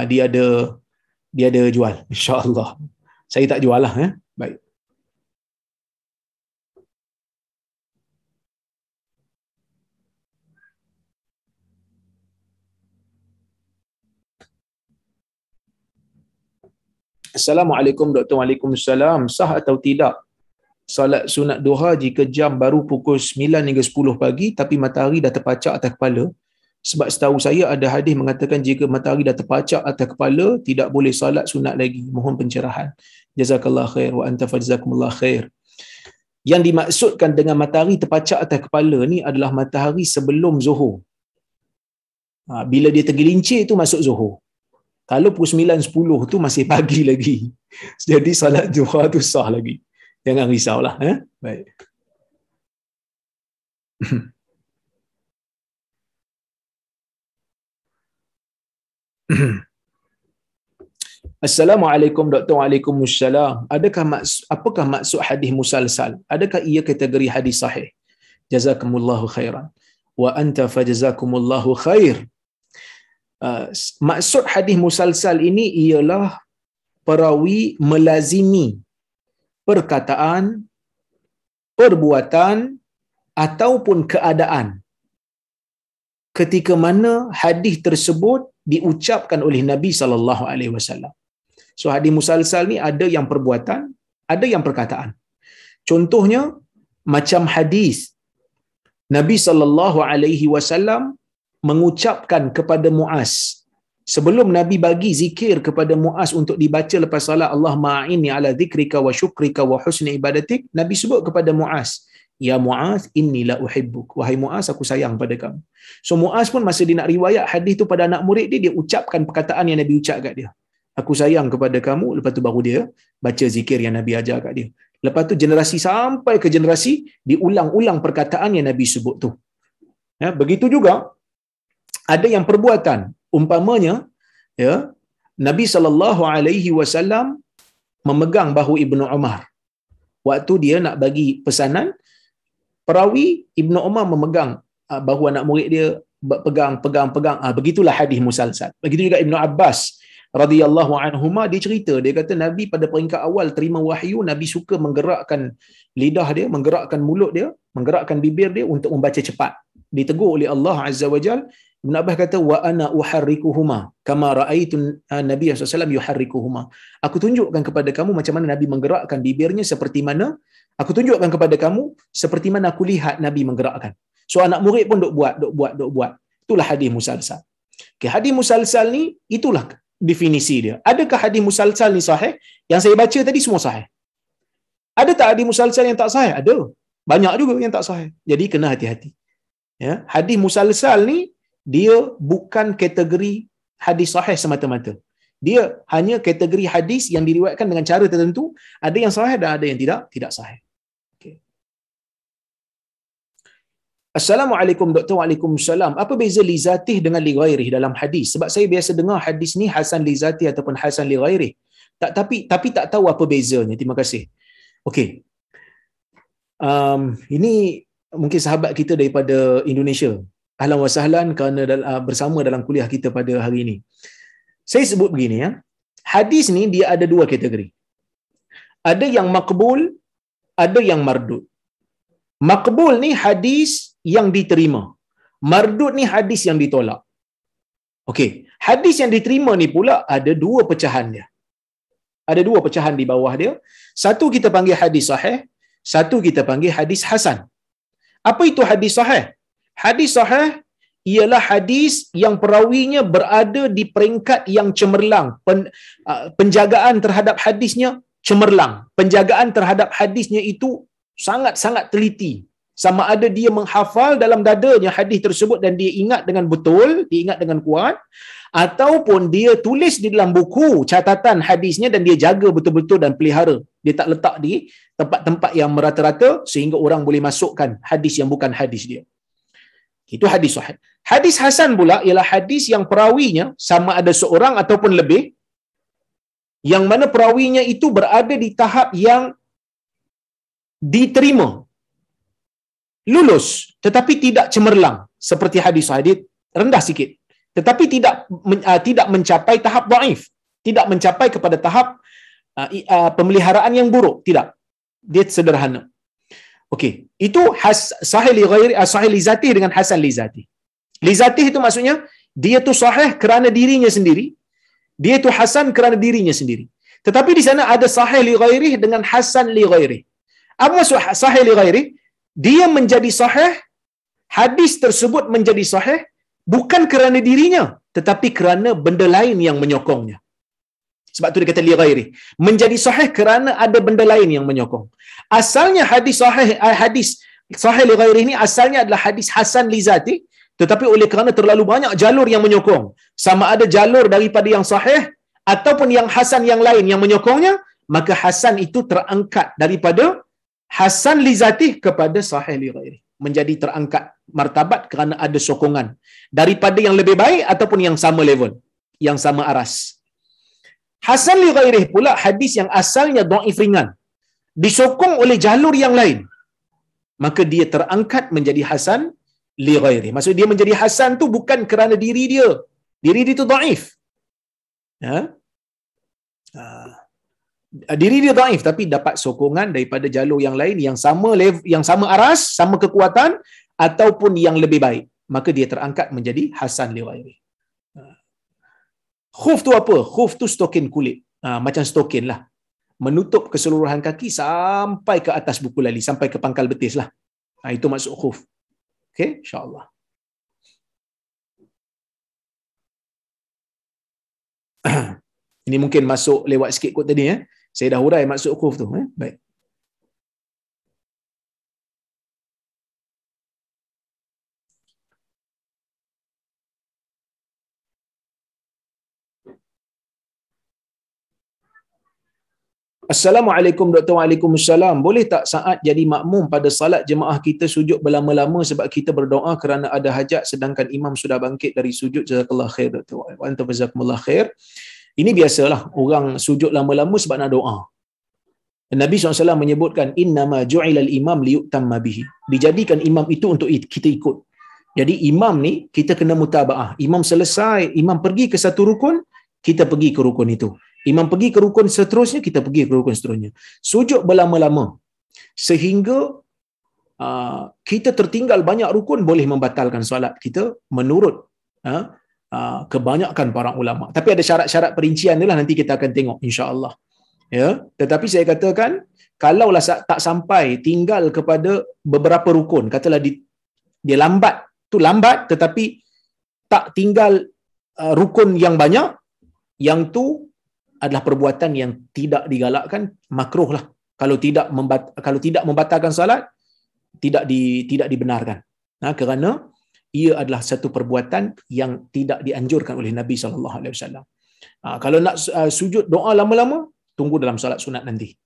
dia ada jual, insya-Allah. Saya tak jual lah. Baik. Assalamualaikum Dr. Waalaikumsalam. Sah atau tidak salat sunat duha jika jam baru pukul 9 hingga 10 pagi tapi matahari dah terpacak atas kepala? Sebab setahu saya ada hadis mengatakan jika matahari dah terpacak atas kepala tidak boleh salat sunat lagi. Mohon pencerahan. Jazakallah khair wa anta fajazakumullah khair. Yang dimaksudkan dengan matahari terpacak atas kepala ni adalah matahari sebelum Zuhur. Bila dia tergelincir itu masuk Zuhur. Kalau pukul 9-10 tu masih pagi lagi. Jadi salat duha tu sah lagi. Jangan risaulah. Baik. Assalamualaikum Dr. Waalaikumsalam. Apakah maksud hadis musalsal? Adakah ia kategori hadis sahih? Jazakumullahu khairan. Wa anta fajazakumullahu khair. Maksud hadis musalsal ini ialah perawi melazimi perkataan, perbuatan ataupun keadaan ketika mana hadis tersebut diucapkan oleh Nabi sallallahu alaihi wasallam. So hadis musalsal ni ada yang perbuatan, ada yang perkataan. Contohnya macam hadis Nabi sallallahu alaihi wasallam mengucapkan kepada Muaz sebelum Nabi bagi zikir kepada Muaz untuk dibaca lepas salat, Allahumma a'inni ala dzikrika wa syukrika wa husni ibadatik. Nabi sebut kepada Muaz, ya Muaz inni la uhibbuk. Wahai Muaz, aku sayang pada kamu. So Muaz pun masa dia nak riwayat hadis tu pada anak murid dia ucapkan perkataan yang Nabi ucap kat dia. Aku sayang kepada kamu, lepas tu baru dia baca zikir yang Nabi ajar kat dia. Lepas tu generasi sampai ke generasi diulang-ulang perkataan yang Nabi sebut tu. Begitu juga ada yang perbuatan, umpamanya Nabi sallallahu alaihi wasallam memegang bahu Ibnu Umar. Waktu dia nak bagi pesanan, perawi Ibnu Umar memegang bahu anak murid dia, pegang. Begitulah hadis musalsal. Begitu juga Ibnu Abbas radhiyallahu anhuma, dia cerita, dia kata Nabi pada peringkat awal terima wahyu, Nabi suka menggerakkan lidah dia, menggerakkan mulut dia, menggerakkan bibir dia untuk membaca cepat. Ditegur oleh Allah Azza wa Jalla. Ibn Abbas kata wa ana uharrikuhuma kama raaitu Nabi sallallahu alaihi wasallam yuharrikuhuma. Aku tunjukkan kepada kamu macam mana Nabi menggerakkan bibirnya, seperti mana aku tunjukkan kepada kamu seperti mana aku lihat Nabi menggerakkan. So anak murid pun dok buat. Itulah hadis musalsal. Okey, hadis musalsal ni itulah definisi dia. Adakah hadis musalsal ni sahih? Yang saya baca tadi semua sahih. Ada tak hadis musalsal yang tak sahih? Ada. Banyak juga yang tak sahih. Jadi kena hati-hati. Ya, hadis musalsal ni dia bukan kategori hadis sahih semata-mata. Dia hanya kategori hadis yang diriwayatkan dengan cara tertentu, ada yang sahih dan ada yang tidak sahih. Okay. Assalamualaikum Dr. Waalaikumsalam. Apa beza li zatih dengan li ghairih dalam hadis? Sebab saya biasa dengar hadis ni hasan li zatih ataupun hasan li ghairih. Tapi tak tahu apa bezanya. Terima kasih. Okey. Ini mungkin sahabat kita daripada Indonesia. Ahlan wa sahlan kerana bersama dalam kuliah kita pada hari ini. Saya sebut begini ya. Hadis ni dia ada dua kategori. Ada yang maqbul, ada yang mardud. Maqbul ni hadis yang diterima. Mardud ni hadis yang ditolak. Okey, hadis yang diterima ni pula ada dua pecahan dia. Ada dua pecahan di bawah dia. Satu kita panggil hadis sahih, satu kita panggil hadis hasan. Apa itu hadis sahih? Hadis sahih ialah hadis yang perawinya berada di peringkat yang cemerlang. Penjagaan terhadap hadisnya cemerlang. Penjagaan terhadap hadisnya itu sangat-sangat teliti. sama ada dia menghafal dalam dadanya hadis tersebut dan dia ingat dengan betul, dia ingat dengan kuat, ataupun dia tulis di dalam buku catatan hadisnya dan dia jaga betul-betul dan pelihara. Dia tak letak di tempat-tempat yang merata-rata sehingga orang boleh masukkan hadis yang bukan hadis dia. Itu hadis sahih. Hadis hasan pula ialah hadis yang perawinya sama ada seorang ataupun lebih, yang mana perawinya itu berada di tahap yang diterima, lulus, tetapi tidak cemerlang seperti hadis rendah sikit, tetapi tidak mencapai tahap dhaif, tidak mencapai kepada tahap pemeliharaan yang buruk, tidak. Dia sederhana. Okey, itu sahih li ghairi, sahih li zatih dengan hasan li zatih. Li zatih itu maksudnya dia tu sahih kerana dirinya sendiri, dia tu hasan kerana dirinya sendiri. Tetapi di sana ada sahih li ghairi dengan hasan li ghairi. Apa maksud sahih li ghairi? Dia menjadi sahih, hadis tersebut menjadi sahih bukan kerana dirinya, tetapi kerana benda lain yang menyokongnya. Sebab tu dia kata li ghairi. Menjadi sahih kerana ada benda lain yang menyokong. Asalnya hadis sahih li ghairi ini asalnya adalah hadis hasan li zati, tetapi oleh kerana terlalu banyak jalur yang menyokong, sama ada jalur daripada yang sahih ataupun yang hasan yang lain yang menyokongnya, maka hasan itu terangkat daripada hasan li zati kepada sahih li ghairi. Menjadi terangkat martabat kerana ada sokongan daripada yang lebih baik ataupun yang sama level, yang sama aras. Hasan li ghairi pula hadis yang asalnya dhaif ringan, disokong oleh jalur yang lain, maka dia terangkat menjadi hasan li ghairi. Maksud dia menjadi hasan tu bukan kerana diri dia. Diri dia tu dhaif. Ya. Diri dia dhaif tapi dapat sokongan daripada jalur yang lain yang sama level, yang sama aras, sama kekuatan ataupun yang lebih baik, maka dia terangkat menjadi hasan li ghairi. Khuf tu apa? Khuf tu stokin kulit. Macam stokin lah. Menutup keseluruhan kaki sampai ke atas buku lali, sampai ke pangkal betis lah. Itu maksud khuf. Okay, insyaAllah. Ini mungkin masuk lewat sikit kot tadi. Saya dah hurai maksud khuf tu. Baik. Assalamualaikum Dr. Waalaikumsalam. Boleh tak saat jadi makmum pada salat jemaah kita sujud berlama-lama sebab kita berdoa kerana ada hajat sedangkan imam sudah bangkit dari sujud? Jazakallah khair Dr. Wa anta jazakumullah khair. Ini biasalah orang sujud lama-lama sebab nak doa. Nabi SAW menyebutkan innama ju'ilal imam liyutamma bihi. Dijadikan imam itu untuk kita ikut. Jadi imam ni kita kena mutabaah. Imam selesai, imam pergi ke satu rukun, kita pergi ke rukun itu. Imam pergi ke rukun seterusnya, kita pergi ke rukun seterusnya. Sujud berlama-lama sehingga kita tertinggal banyak rukun boleh membatalkan solat kita menurut kebanyakan para ulama. Tapi ada syarat-syarat perincian ni lah, nanti kita akan tengok insya-Allah. Ya, tetapi saya katakan kalaulah tak sampai tinggal kepada beberapa rukun, katalah dia lambat tetapi tak tinggal rukun yang banyak, yang tu adalah perbuatan yang tidak digalakkan, makruh lah. Kalau tidak membatalkan salat, tidak dibenarkan. Kerana ia adalah satu perbuatan yang tidak dianjurkan oleh Nabi SAW. Kalau nak sujud doa lama-lama, tunggu dalam solat sunat nanti.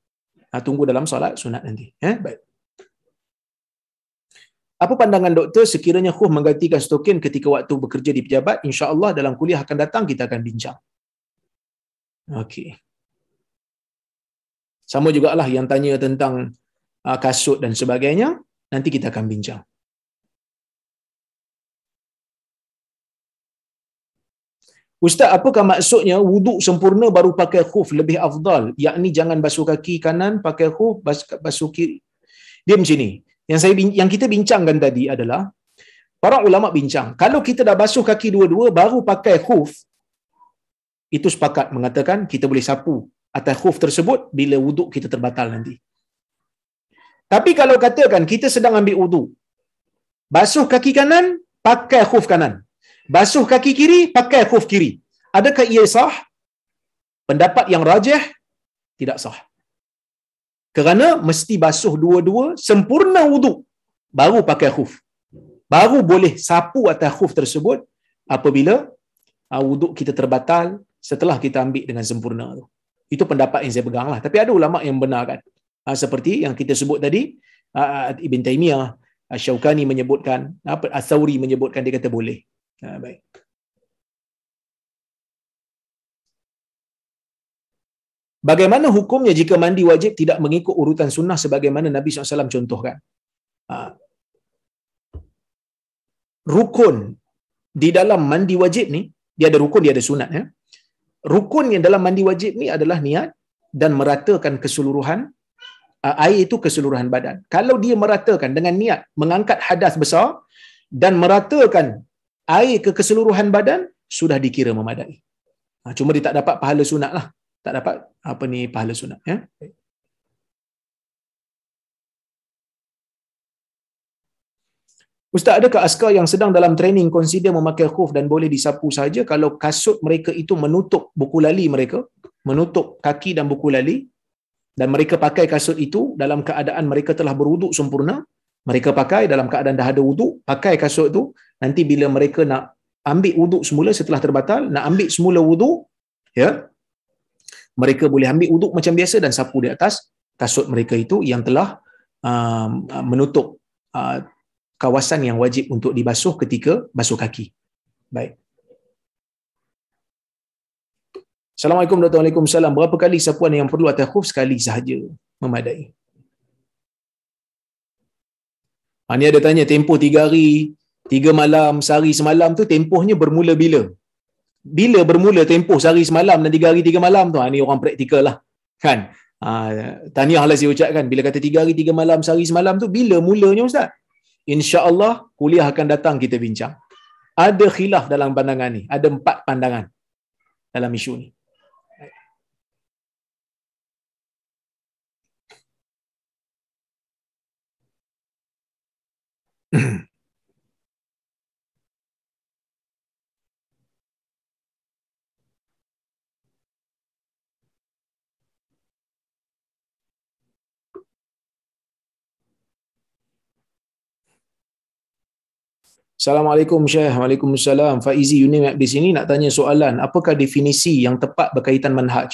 Baik. Apa pandangan doktor sekiranya khuf menggantikan stokin ketika waktu bekerja di pejabat? InsyaAllah dalam kuliah akan datang kita akan bincang. Okey. Sama jugalah yang tanya tentang kasut dan sebagainya, nanti kita akan bincang. Ustaz, apakah maksudnya wuduk sempurna baru pakai khuf lebih afdal? Yakni jangan basuh kaki kanan, pakai khuf, basuh kiri. Dia macam ni. Yang kita bincangkan tadi adalah para ulama bincang, kalau kita dah basuh kaki dua-dua baru pakai khuf, itu sepakat mengatakan kita boleh sapu atas khuf tersebut bila wuduk kita terbatal nanti. Tapi kalau katakan kita sedang ambil wuduk, basuh kaki kanan, pakai khuf kanan. Basuh kaki kiri, pakai khuf kiri. Adakah ia sah? Pendapat yang rajih, tidak sah. Kerana mesti basuh dua-dua, sempurna wuduk. baru pakai khuf. Baru boleh sapu atas khuf tersebut apabila wuduk kita terbatal setelah kita ambil dengan sempurna tu. Itu pendapat yang saya pegang lah. Tapi ada ulama yang benarkan. Seperti yang kita sebut tadi, Ibn Taymiyah, Syaukani menyebutkan, Ats-Tsauri menyebutkan, dia kata boleh. Baik. Bagaimana hukumnya jika mandi wajib tidak mengikut urutan sunnah sebagaimana Nabi SAW contohkan? Rukun di dalam mandi wajib ni, dia ada rukun, dia ada sunat. Ya? Rukun yang dalam mandi wajib ni adalah niat dan meratakan keseluruhan air itu keseluruhan badan. Kalau dia meratakan dengan niat mengangkat hadas besar dan meratakan air ke keseluruhan badan, sudah dikira memadai. Cuma dia tak dapat pahala sunat lah. Tak dapat pahala sunat. Ya? Ustaz, adakah askar yang sedang dalam training consider memakai khuf dan boleh disapu saja kalau kasut mereka itu menutup buku lali mereka, menutup kaki dan buku lali, dan mereka pakai kasut itu dalam keadaan mereka telah berwuduk sempurna, mereka pakai dalam keadaan dah ada wuduk, pakai kasut tu, nanti bila mereka nak ambil wuduk semula setelah terbatal, nak ambil semula wuduk, ya, mereka boleh ambil wuduk macam biasa dan sapu di atas kasut mereka itu yang telah menutup kawasan yang wajib untuk dibasuh ketika basuh kaki. Baik. Assalamualaikum Dr. Waalaikumsalam. Berapa kali sapuan yang perlu atas khuf? Sekali sahaja, memadai. Ni ada tanya tempoh 3 hari, 3 malam, sehari semalam tu tempohnya bermula bila? Bila bermula tempoh sehari semalam dan 3 hari 3 malam tu? Ni orang praktikal lah. Kan? Tahniahlah saya ucapkan. Bila kata 3 hari 3 malam, sehari semalam tu, bila mulanya Ustaz? InsyaAllah kuliah akan datang kita bincang. Ada khilaf dalam pandangan ni. Ada 4 pandangan dalam isu ni. Assalamualaikum Syekh. Waalaikumsalam. Faizi Yunim di sini nak tanya soalan. Apakah definisi yang tepat berkaitan manhaj?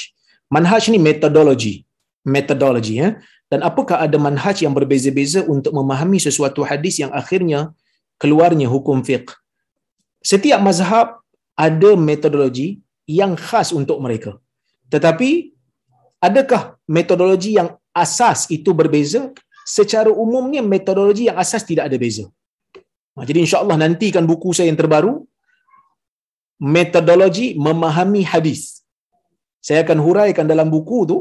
Manhaj ni metodologi. Metodologi, ya. Dan apakah ada manhaj yang berbeza-beza untuk memahami sesuatu hadis yang akhirnya keluarnya hukum fiqh? Setiap mazhab ada metodologi yang khas untuk mereka. Tetapi adakah metodologi yang asas itu berbeza? Secara umumnya metodologi yang asas tidak ada beza. Jadi insya-Allah nantikan buku saya yang terbaru, metodologi memahami hadis. Saya akan huraikan dalam buku tu,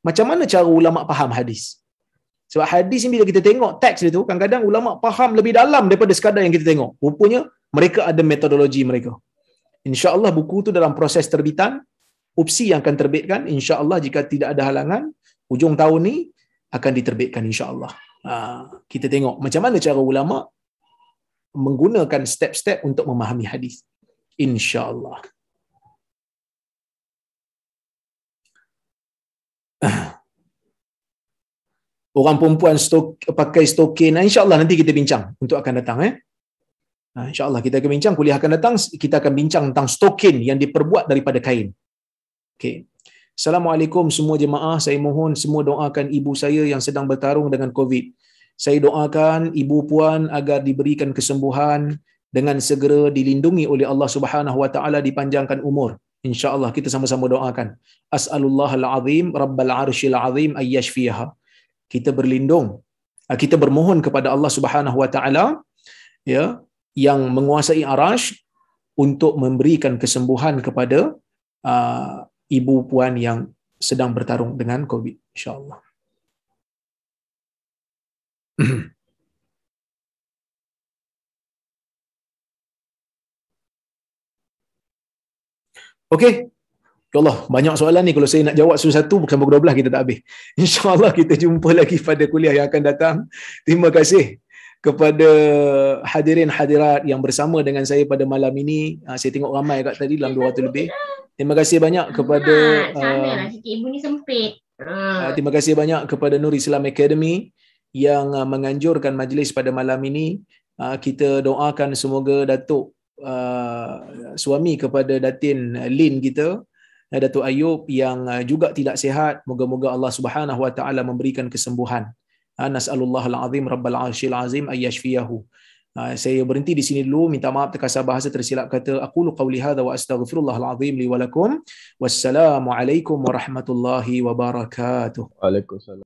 macam mana cara ulama faham hadis. Sebab hadis ni bila kita tengok teks dia tu, kadang-kadang ulama faham lebih dalam daripada sekadar yang kita tengok. Rupanya mereka ada metodologi mereka. Insya-Allah buku tu dalam proses terbitan, opsi yang akan terbitkan, insya-Allah jika tidak ada halangan, hujung tahun ni akan diterbitkan insya-Allah. Kita tengok macam mana cara ulama menggunakan step-step untuk memahami hadis. InsyaAllah. Orang perempuan pakai stokin, insyaAllah nanti kita bincang untuk akan datang. InsyaAllah kita akan bincang, kuliah akan datang, kita akan bincang tentang stokin yang diperbuat daripada kain. Okay. Assalamualaikum semua jemaah, saya mohon semua doakan ibu saya yang sedang bertarung dengan COVID. Saya doakan ibu puan agar diberikan kesembuhan dengan segera dilindungi oleh Allah Subhanahu wa taala, dipanjangkan umur. Insya-Allah kita sama-sama doakan. As'alullahal azim rabbal arsyil azim ayyashfiha. Kita berlindung, kita bermohon kepada Allah Subhanahu wa taala, ya, yang menguasai arasy untuk memberikan kesembuhan kepada ibu puan yang sedang bertarung dengan COVID, insya-Allah. Okey. Allah, banyak soalan ni, kalau saya nak jawab satu-satu bukan pukul 12 kita tak habis. Insya-Allah kita jumpa lagi pada kuliah yang akan datang. Terima kasih kepada hadirin hadirat yang bersama dengan saya pada malam ini. Saya tengok ramai kat tadi dalam 200 lebih. Terima kasih banyak kepada sanalah sikit ibu ni sempit. Terima kasih banyak kepada Nur Islam Academy yang menganjurkan majlis pada malam ini. Kita doakan semoga Datuk suami kepada Datin Lin kita, Datuk Ayub yang juga tidak sihat, moga-moga Allah Subhanahu wa taala memberikan kesembuhan. Nas'alullahal azim rabbal arsyil azim ayyashfiyahu. Saya berhenti di sini dulu, minta maaf terkasar bahasa tersilap kata. Aqulu qawli hadza wa astaghfirullahal azim li wa lakum. Wassalamu alaikum warahmatullahi wabarakatuh. Waalaikumsalam.